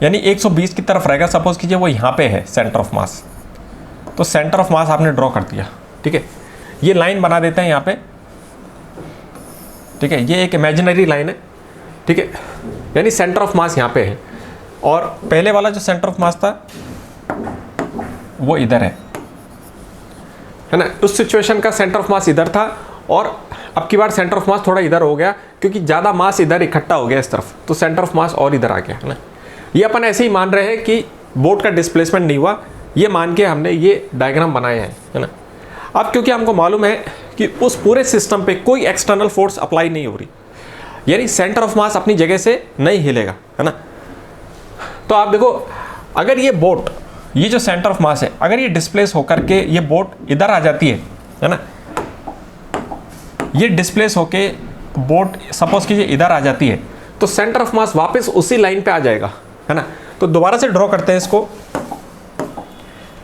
यानी 120 की तरफ रहेगा। सपोज कीजिए वो यहाँ पे है सेंटर ऑफ मास, तो सेंटर ऑफ मास आपने ड्रॉ कर दिया, ठीक है। ये लाइन बना देते हैं यहाँ पे, ठीक है, ये एक इमेजिनरी लाइन है, ठीक है, यानी सेंटर ऑफ मास यहाँ पे है, और पहले वाला जो सेंटर ऑफ मास था वो इधर है ना। उस सिचुएशन का सेंटर ऑफ मास इधर था, और अब की बार सेंटर ऑफ मास थोड़ा इधर हो गया, क्योंकि ज़्यादा मास इधर इकट्ठा हो गया इस तरफ, तो सेंटर ऑफ मास और इधर आ गया, है ना। ये अपन ऐसे ही मान रहे हैं कि बोट का डिस्प्लेसमेंट नहीं हुआ, ये मान के हमने ये डायग्राम बनाए हैं, है ना। अब क्योंकि हमको मालूम है कि उस पूरे सिस्टम पे कोई एक्सटर्नल फोर्स अप्लाई नहीं हो रही, यानी सेंटर ऑफ मास अपनी जगह से नहीं हिलेगा, है ना। तो आप देखो, अगर ये बोट, ये जो सेंटर ऑफ मास है, अगर ये डिस्प्लेस होकर के ये बोट इधर आ जाती है ना, ये डिस्प्लेस होके बोट सपोज कीजिए इधर आ जाती है, तो सेंटर ऑफ मास वापस उसी लाइन पे आ जाएगा, है ना। तो दोबारा से ड्रॉ करते हैं इसको,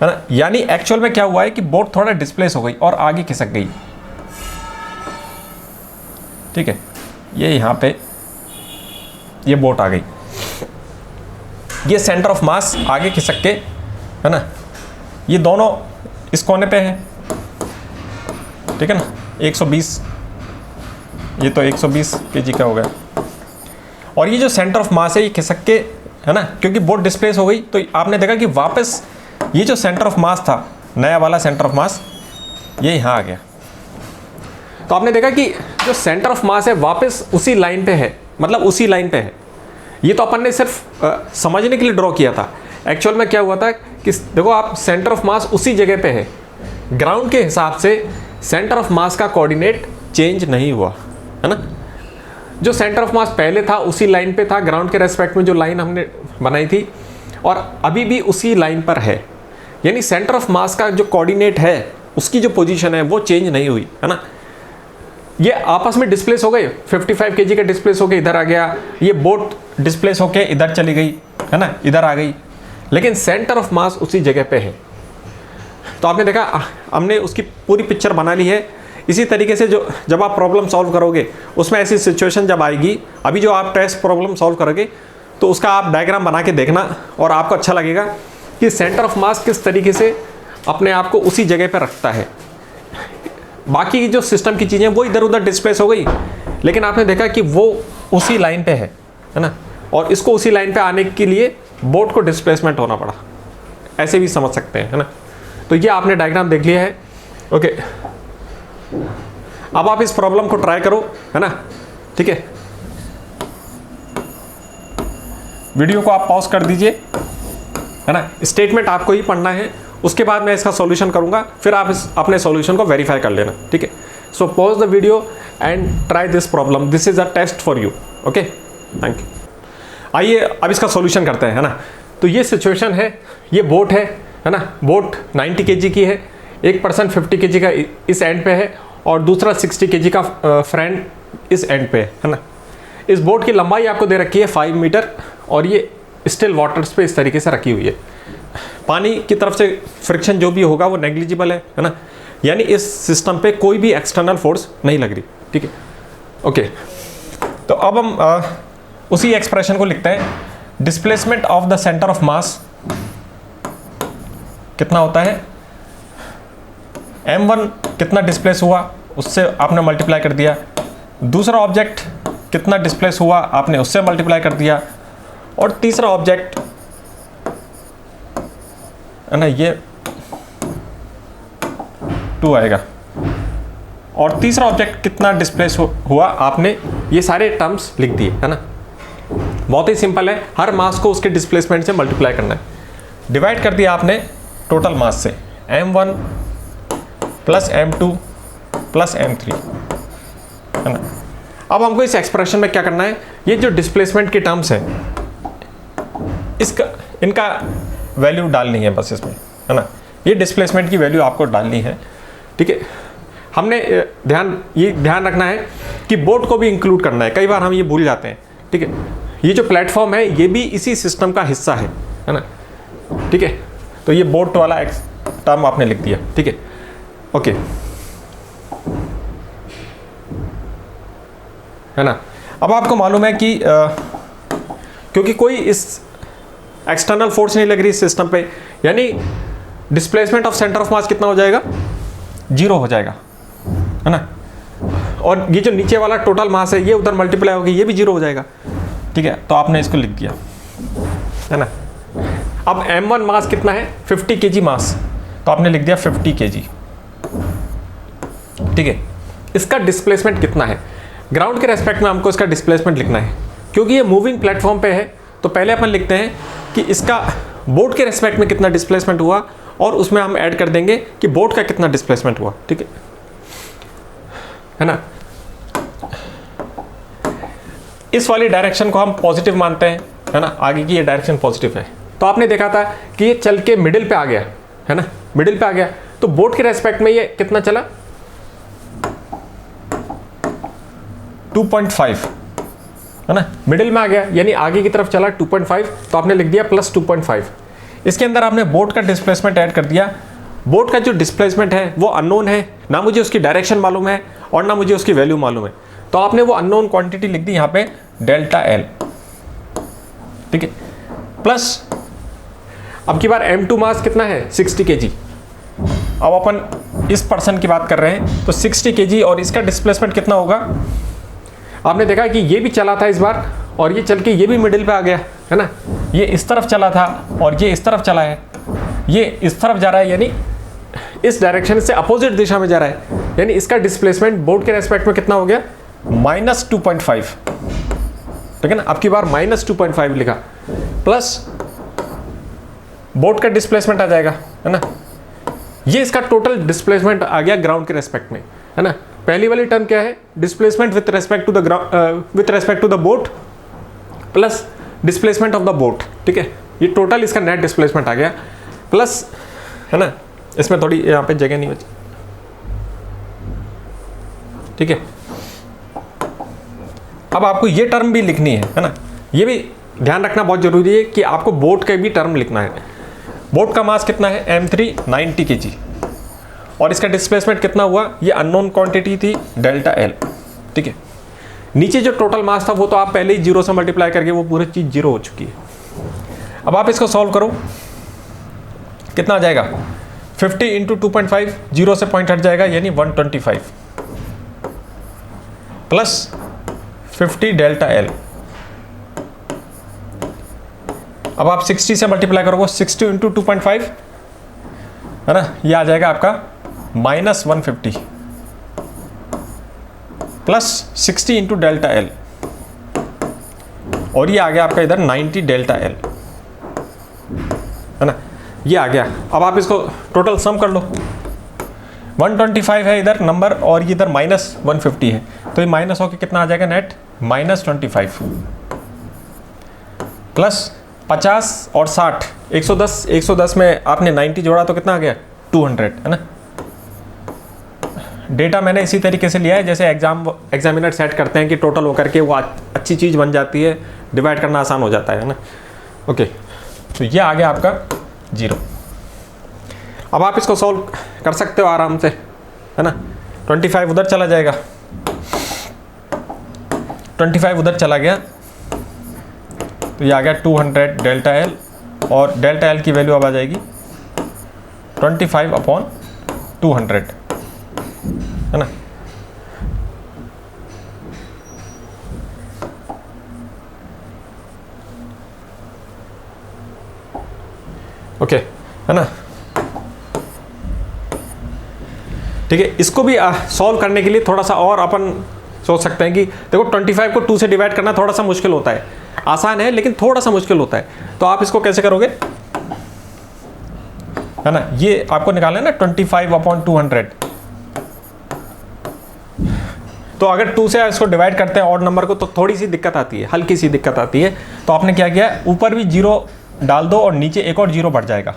है ना। यानी एक्चुअल में क्या हुआ है कि बोट थोड़ा डिस्प्लेस हो गई और आगे खिसक गई, ठीक है। ये यहाँ पे ये बोट आ गई, ये सेंटर ऑफ मास आगे खिसक के, है ना, ये दोनों इस कोने पे है, ठीक है ना, 120, ये तो 120 kg का हो गया, और ये जो सेंटर ऑफ मास है ये खिसक के, है ना, क्योंकि बोट डिस्प्लेस हो गई, तो आपने देखा कि वापस ये जो सेंटर ऑफ मास था, नया वाला सेंटर ऑफ मास, ये यहाँ आ गया। तो आपने देखा कि जो सेंटर ऑफ मास है वापस उसी लाइन पे है, मतलब उसी लाइन पे है। ये तो अपन ने सिर्फ समझने के लिए ड्रॉ किया था। एक्चुअल में क्या हुआ था कि देखो आप, सेंटर ऑफ मास उसी जगह पे है, ग्राउंड के हिसाब से सेंटर ऑफ मास का कोऑर्डिनेट चेंज नहीं हुआ, है ना। जो सेंटर ऑफ मास पहले था उसी लाइन पे था, ग्राउंड के रेस्पेक्ट में जो लाइन हमने बनाई थी, और अभी भी उसी लाइन पर है, यानी सेंटर ऑफ मास का जो कोऑर्डिनेट है, उसकी जो पोजीशन है वो चेंज नहीं हुई, है ना। ये आपस में डिस्प्लेस हो गए, 55 kg का डिस्प्लेस होके इधर आ गया, ये बोट डिस्प्लेस होके इधर चली गई, है ना, इधर आ गई, लेकिन सेंटर ऑफ मास उसी जगह पे है। तो आपने देखा, हमने उसकी पूरी पिक्चर बना ली है। इसी तरीके से जो जब आप प्रॉब्लम सॉल्व करोगे, उसमें ऐसी सिचुएशन जब आएगी, अभी जो आप टेस्ट प्रॉब्लम सॉल्व करोगे, तो उसका आप डायग्राम बना के देखना, और आपको अच्छा लगेगा कि सेंटर ऑफ मास किस तरीके से अपने आप को उसी जगह पर रखता है। बाकी की जो सिस्टम की चीज़ें वो इधर उधर डिस्प्लेस हो गई, लेकिन आपने देखा कि वो उसी लाइन पे है ना, और इसको उसी लाइन पे आने के लिए बोट को डिस्प्लेसमेंट होना पड़ा, ऐसे भी समझ सकते हैं, है ना। तो ये आपने डायग्राम देख लिया है, ओके। अब आप इस प्रॉब्लम को ट्राई करो, है ना, ठीक है। वीडियो को आप पॉज कर दीजिए, है ना, स्टेटमेंट आपको ही पढ़ना है, उसके बाद मैं इसका सॉल्यूशन करूंगा, फिर आप इस अपने सॉल्यूशन को वेरीफाई कर लेना, ठीक है। So pause the video and try this problem, this is a test for you, okay, thank you. आइए अब इसका सॉल्यूशन करते हैं, है ना। तो ये सिचुएशन है, ये बोट है ना, बोट 90 kg की है, एक पर्सन 50 kg का इस एंड पे है, और दूसरा 60 kg का फ्रेंड इस एंड पे है ना। इस बोट की लंबाई आपको दे रखी है 5 मीटर, और ये स्टिल वाटर्स पे इस तरीके से रखी हुई है। पानी की तरफ से फ्रिक्शन जो भी होगा वो नेग्लिजिबल है ना, यानी इस सिस्टम पे कोई भी एक्सटर्नल फोर्स नहीं लग रही, ठीक है, ओके। तो अब हम उसी एक्सप्रेशन को लिखते हैं। Displacement of the centre of mass कितना होता है, m1 कितना डिस्प्लेस हुआ उससे आपने मल्टीप्लाई कर दिया, दूसरा ऑब्जेक्ट कितना डिस्प्लेस हुआ आपने उससे मल्टीप्लाई कर दिया, और तीसरा ऑब्जेक्ट, है ना, ये 2 आएगा, और तीसरा ऑब्जेक्ट कितना डिस्प्लेस हुआ आपने ये सारे टर्म्स लिख दिए, है ना। बहुत ही सिंपल है, हर मास को उसके डिस्प्लेसमेंट से मल्टीप्लाई करना है। डिवाइड कर दिया आपने टोटल मास से, m1 plus m2 plus m3, है ना। अब हमको इस एक्सप्रेशन में क्या करना है, ये जो डिस्प्लेसमेंट की टर्म्स है इनका वैल्यू डालनी है बस इसमें, है ना। ये डिस्प्लेसमेंट की वैल्यू आपको डालनी है, ठीक है। हमने ध्यान रखना है कि बोट को भी इंक्लूड करना है, कई बार हम ये भूल जाते हैं, ठीक है। ये जो प्लेटफॉर्म है ये भी इसी सिस्टम का हिस्सा है ना, ठीक है। तो ये बोट वाला टर्म आपने लिख दिया, ठीक है, ओके, है ना। अब आपको मालूम है कि क्योंकि कोई इस एक्सटर्नल फोर्स नहीं लग रही इस सिस्टम पे, यानी displacement of centre of mass कितना हो जाएगा, 0 हो जाएगा, है ना। और ये जो नीचे वाला टोटल मास है ये उधर मल्टीप्लाई होगी, ये भी 0 हो जाएगा, ठीक है। तो आपने इसको लिख दिया, है ना। अब m1 मास कितना है, 50 kg मास, तो आपने लिख दिया 50 kg, ठीक है। इसका डिस्प्लेसमेंट कितना है, ग्राउंड के रेस्पेक्ट में हमको इसका डिस्प्लेसमेंट लिखना है, क्योंकि ये मूविंग प्लेटफॉर्म पे है। तो पहले अपन लिखते हैं कि इसका बोट के रेस्पेक्ट में कितना डिस्प्लेसमेंट हुआ, और उसमें हम ऐड कर देंगे कि बोट का कितना डिस्प्लेसमेंट हुआ, ठीक है ना। इस वाली डायरेक्शन को हम पॉजिटिव मानते हैं, है ना, आगे की ये डायरेक्शन पॉजिटिव है। तो आपने देखा था कि ये चल के मिडिल पे आ गया, है ना, मिडिल पे आ गया, तो बोट के रेस्पेक्ट में ये कितना चला, 2.5, है ना, मिडिल में आ गया, यानी आगे की तरफ चला 2.5, तो आपने लिख दिया प्लस 2.5। इसके अंदर आपने बोट का डिस्प्लेसमेंट ऐड कर दिया। बोट का जो डिस्प्लेसमेंट है वो अननोन है, ना मुझे उसकी डायरेक्शन मालूम है और ना मुझे उसकी वैल्यू मालूम है, तो आपने वो अननोन क्वांटिटी लिख दी यहाँ पे डेल्टा एल, ठीक है, प्लस अब की बार m2 मास कितना है, 60 kg। अब अपन इस पर्सन की बात कर रहे हैं, तो 60 kg और इसका डिस्प्लेसमेंट कितना होगा, आपने देखा कि ये भी चला था इस बार, और ये चल के ये भी मिडिल पे आ गया, है ना, ये इस तरफ चला था और ये इस तरफ चला है, ये इस तरफ जा रहा है, यानी इस डायरेक्शन से अपोजिट दिशा में जा रहा है, यानी इसका डिस्प्लेसमेंट बोट के रेस्पेक्ट में कितना हो गया, -2.5, ठीक है ना। अब की बार -2.5 लिखा, प्लस बोट का डिस्प्लेसमेंट आ जाएगा, है ना, ये इसका टोटल डिस्प्लेसमेंट आ गया ग्राउंड के रेस्पेक्ट में, है ना। पहली वाली टर्म क्या है, displacement with respect to the boat plus displacement of the boat, ठीक है, ये टोटल इसका नेट डिस्प्लेसमेंट आ गया, प्लस, है ना, इसमें थोड़ी यहाँ पे जगह नहीं बची, ठीक है। अब आपको ये टर्म भी लिखनी है ना, ये भी ध्यान रखना बहुत जरूरी है कि आपको बोट का भी टर्म लिखना है। बोट का मास कितना है, m3 90 kg, और इसका डिस्प्लेसमेंट कितना हुआ, ये अननोन क्वांटिटी थी डेल्टा एल, ठीक है। नीचे जो टोटल मास था वो तो आप पहले ही 0 से मल्टीप्लाई करके वो पूरी चीज़ 0 हो चुकी है। अब आप इसको सॉल्व करो, कितना आ जाएगा, 50 इंटू 2.5, 0 से पॉइंट हट जाएगा, यानी 125 प्लस 50 डेल्टा एल। अब आप 60 से मल्टीप्लाई करोगे, 60 इंटू 2.5, है ना, ये आ जाएगा आपका -150 प्लस 60 इंटू डेल्टा एल, और ये आ गया आपका इधर 90 डेल्टा एल, है ना, ये आ गया। अब आप इसको टोटल सम कर लो, 125 है इधर नंबर और ये इधर -150 है, तो ये माइनस होकर कितना आ जाएगा नेट, -25 प्लस 50 और 60, 110, 110 में आपने 90 जोड़ा तो कितना आ गया, 200, है ना। डेटा मैंने इसी तरीके से लिया है जैसे एग्जामिनर सेट करते हैं कि टोटल होकर के वो अच्छी चीज़ बन जाती है, डिवाइड करना आसान हो जाता है ना। ओके, तो ये आ गया आपका 0। अब आप इसको सॉल्व कर सकते हो आराम से, है ना। 25 उधर चला जाएगा, 25 उधर चला गया, तो ये आ गया 200 डेल्टा एल, और डेल्टा एल की वैल्यू अब आ जाएगी 25/200, है ना। ओके, है ना, ठीक है। इसको भी सॉल्व करने के लिए थोड़ा सा और अपन सोच सकते हैं कि देखो 25 को 2 से डिवाइड करना थोड़ा सा मुश्किल होता है, आसान है लेकिन थोड़ा सा मुश्किल होता है। तो आप इसको कैसे करोगे, है ना, ये आपको निकालना है ना 25/200। तो अगर 2 से इसको डिवाइड करते हैं ऑड नंबर को तो थोड़ी सी दिक्कत आती है, हल्की सी दिक्कत आती है। तो आपने क्या किया, ऊपर भी 0 डाल दो और नीचे एक और 0 बढ़ जाएगा।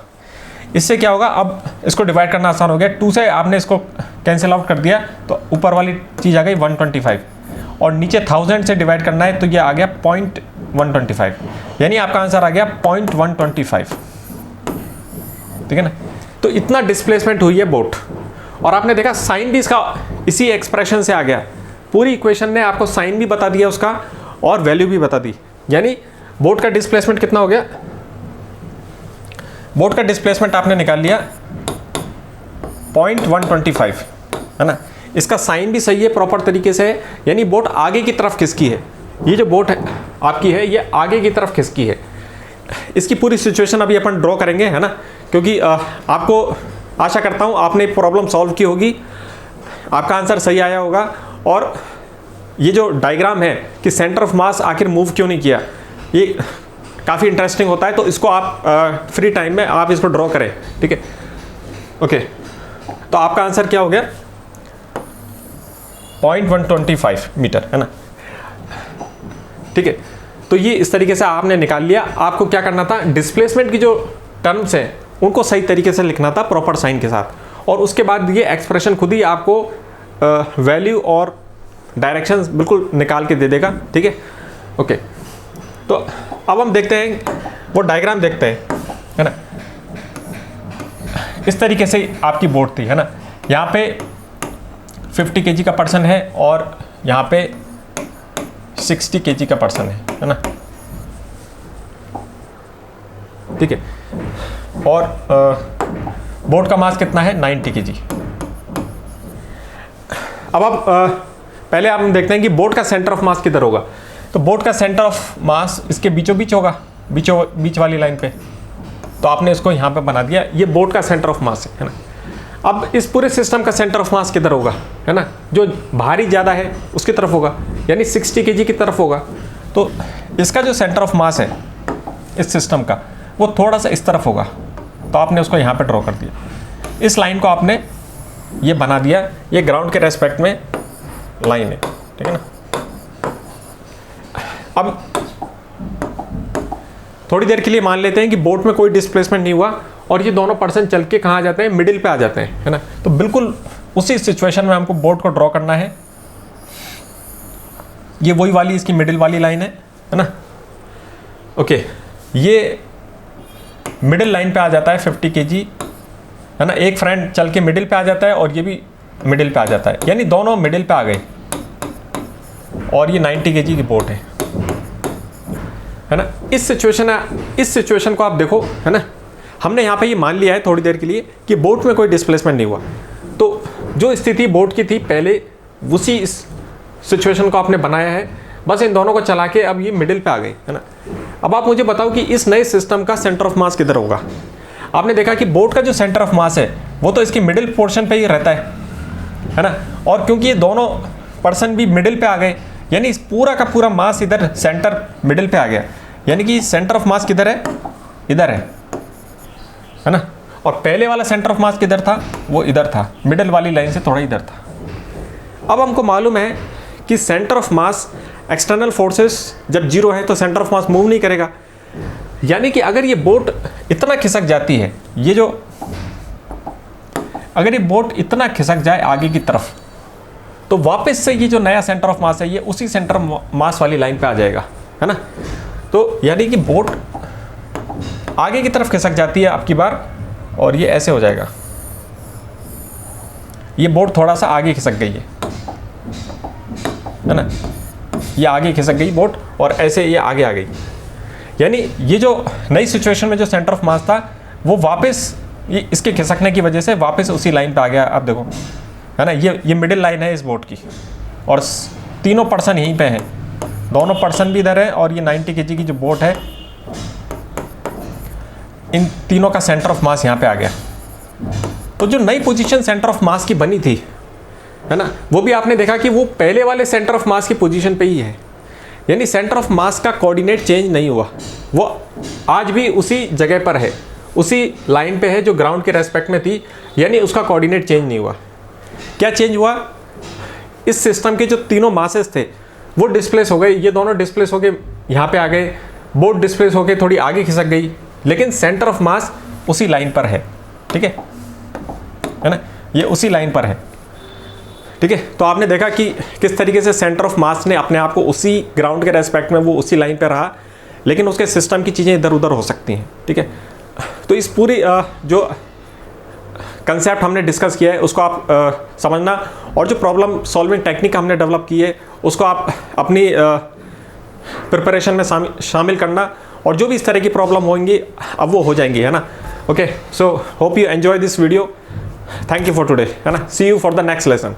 इससे क्या होगा, अब इसको डिवाइड करना आसान हो गया। 2 से आपने इसको कैंसिल आउट कर दिया तो ऊपर वाली चीज़ आ गई 125, और नीचे 1000 से डिवाइड करना है तो ये आ गया 0.125, यानी आपका आंसर आ गया 0.125, ठीक है ना। तो इतना डिस्प्लेसमेंट हुई है बोट, और आपने देखा साइन भी इसका इसी एक्सप्रेशन से आ गया। पूरी इक्वेशन ने आपको साइन भी बता दिया उसका और वैल्यू भी बता दी। यानी बोट का डिस्प्लेसमेंट कितना हो गया, बोट का डिस्प्लेसमेंट आपने निकाल लिया 0.125, है ना। इसका साइन भी सही है प्रॉपर तरीके से, यानी बोट आगे की तरफ खिसकी है। ये जो बोट है आपकी है ये आगे की तरफ खिसकी है। इसकी पूरी सिचुएशन अभी अपन ड्रॉ करेंगे, है ना, क्योंकि आपको आशा करता हूँ आपने प्रॉब्लम सॉल्व की होगी, आपका आंसर सही आया होगा। और ये जो डायग्राम है कि सेंटर ऑफ मास आखिर मूव क्यों नहीं किया, ये काफ़ी इंटरेस्टिंग होता है। तो इसको आप फ्री टाइम में आप इसको ड्रॉ करें, ठीक है। ओके, तो आपका आंसर क्या हो गया 0.125 मीटर, है ना, ठीक है। तो ये इस तरीके से आपने निकाल लिया। आपको क्या करना था, डिस्प्लेसमेंट की जो टर्म्स हैं उनको सही तरीके से लिखना था प्रॉपर साइन के साथ, और उसके बाद ये एक्सप्रेशन खुद ही आपको वैल्यू और डायरेक्शंस बिल्कुल निकाल के दे देगा, ठीक है। ओके, तो अब हम देखते हैं वो डायग्राम देखते हैं, है ना। इस तरीके से आपकी बोट थी, है ना। यहाँ पे 50 kg का पर्सन है और यहाँ पे 60 kg का पर्सन है ना, ठीक है। और बोट का मास कितना है 90 kg। अब आप पहले हम देखते हैं कि बोट का सेंटर ऑफ मास किधर होगा। तो बोट का सेंटर ऑफ मास इसके बीचों बीच होगा, बीच वाली लाइन पे। तो आपने इसको यहाँ पे बना दिया, ये बोट का सेंटर ऑफ मास है ना। अब इस पूरे सिस्टम का सेंटर ऑफ मास किधर होगा, है ना, जो भारी ज़्यादा है उसकी तरफ होगा, यानी 60 kg की तरफ होगा। तो इसका जो सेंटर ऑफ मास है इस सिस्टम का वो थोड़ा सा इस तरफ होगा। तो आपने उसको यहाँ पे ड्रॉ कर दिया। इस लाइन को आपने ये बना दिया, ये ग्राउंड के रेस्पेक्ट में लाइन है, ठीक है ना। अब थोड़ी देर के लिए मान लेते हैं कि बोट में कोई डिस्प्लेसमेंट नहीं हुआ और ये दोनों पर्सन चल के कहाँ आ जाते हैं, मिडिल पे आ जाते हैं, है ना। तो बिल्कुल उसी सिचुएशन में हमको बोट को ड्रॉ करना है। ये वही वाली इसकी मिडिल वाली लाइन है ना। ओके, ये मिडिल लाइन पे आ जाता है 50 kg, है ना। एक फ्रेंड चल के मिडिल पे आ जाता है और ये भी मिडिल पे आ जाता है, यानी दोनों मिडिल पे आ गए। और ये 90 kg की बोट है ना। इस सिचुएशन को आप देखो, है ना। हमने यहाँ पे ये मान लिया है थोड़ी देर के लिए कि बोट में कोई डिस्प्लेसमेंट नहीं हुआ। तो जो स्थिति बोट की थी पहले, उसी इस सिचुएशन को आपने बनाया है, बस इन दोनों को चला के अब ये मिडिल पे आ गई, है ना। अब आप मुझे बताओ कि इस नए सिस्टम का सेंटर ऑफ मास किधर होगा। आपने देखा कि बोट का जो सेंटर ऑफ मास है वो तो इसकी मिडिल पोर्शन पे ही रहता है ना। और क्योंकि ये दोनों पर्सन भी मिडिल पे आ गए, यानी इस पूरा का पूरा मास इधर सेंटर मिडिल पे आ गया, यानी कि सेंटर ऑफ मास किधर है, इधर है ना। और पहले वाला सेंटर ऑफ मास किधर था, वो इधर था, मिडिल वाली लाइन से थोड़ा इधर था। अब हमको मालूम है कि centre of mass, external forces जब जीरो है तो सेंटर ऑफ मास मूव नहीं करेगा। यानी कि अगर ये बोट इतना खिसक जाती है, अगर ये बोट इतना खिसक जाए आगे की तरफ, तो वापस से ये जो नया सेंटर ऑफ मास है ये उसी सेंटर मास वाली लाइन पे आ जाएगा, है ना। तो यानी कि बोट आगे की तरफ खिसक जाती है आपकी बार, और ये ऐसे हो जाएगा। ये बोट थोड़ा सा आगे खिसक गई है ना, ये आगे खिसक गई बोट और ऐसे ये आगे आ गई। यानी ये जो नई सिचुएशन में जो सेंटर ऑफ मास था वो वापस ये इसके खिसकने की वजह से वापस उसी लाइन पे आ गया। अब देखो, है ना, ये मिडिल लाइन है इस बोट की, और तीनों पर्सन यहीं पे हैं, दोनों पर्सन भी इधर है, और ये 90 kg की जो बोट है, इन तीनों का सेंटर ऑफ मास यहाँ पे आ गया। तो जो नई पोजीशन सेंटर ऑफ मास की बनी थी, है ना, वो भी आपने देखा कि वो पहले वाले सेंटर ऑफ मास की पोजीशन पे ही है। यानी सेंटर ऑफ मास का कोऑर्डिनेट चेंज नहीं हुआ, वो आज भी उसी जगह पर है, उसी लाइन पे है जो ग्राउंड के रेस्पेक्ट में थी, यानी उसका कोऑर्डिनेट चेंज नहीं हुआ। क्या चेंज हुआ, इस सिस्टम के जो तीनों मासेस थे वो डिस्प्लेस हो गए, ये दोनों डिस्प्लेस हो गए, यहाँ पे आ गए, बोट डिस्प्लेस हो गए, थोड़ी आगे खिसक गई, लेकिन सेंटर ऑफ मास उसी लाइन पर है, ठीक है ना, ये उसी लाइन पर है, ठीक है। तो आपने देखा कि किस तरीके से सेंटर ऑफ मास ने अपने आप को उसी ग्राउंड के रेस्पेक्ट में वो उसी लाइन पर रहा, लेकिन उसके सिस्टम की चीज़ें इधर उधर हो सकती हैं, ठीक है। तो इस पूरी जो कंसेप्ट हमने डिस्कस किया है उसको आप समझना, और जो प्रॉब्लम सॉल्विंग टेक्निक हमने डेवलप की है उसको आप अपनी प्रिपरेशन में शामिल करना, और जो भी इस तरह की प्रॉब्लम होंगी अब वो हो जाएंगी, है ना। Okay, so hope you enjoy this video. Thank you for today, है ना। See you for the next lesson.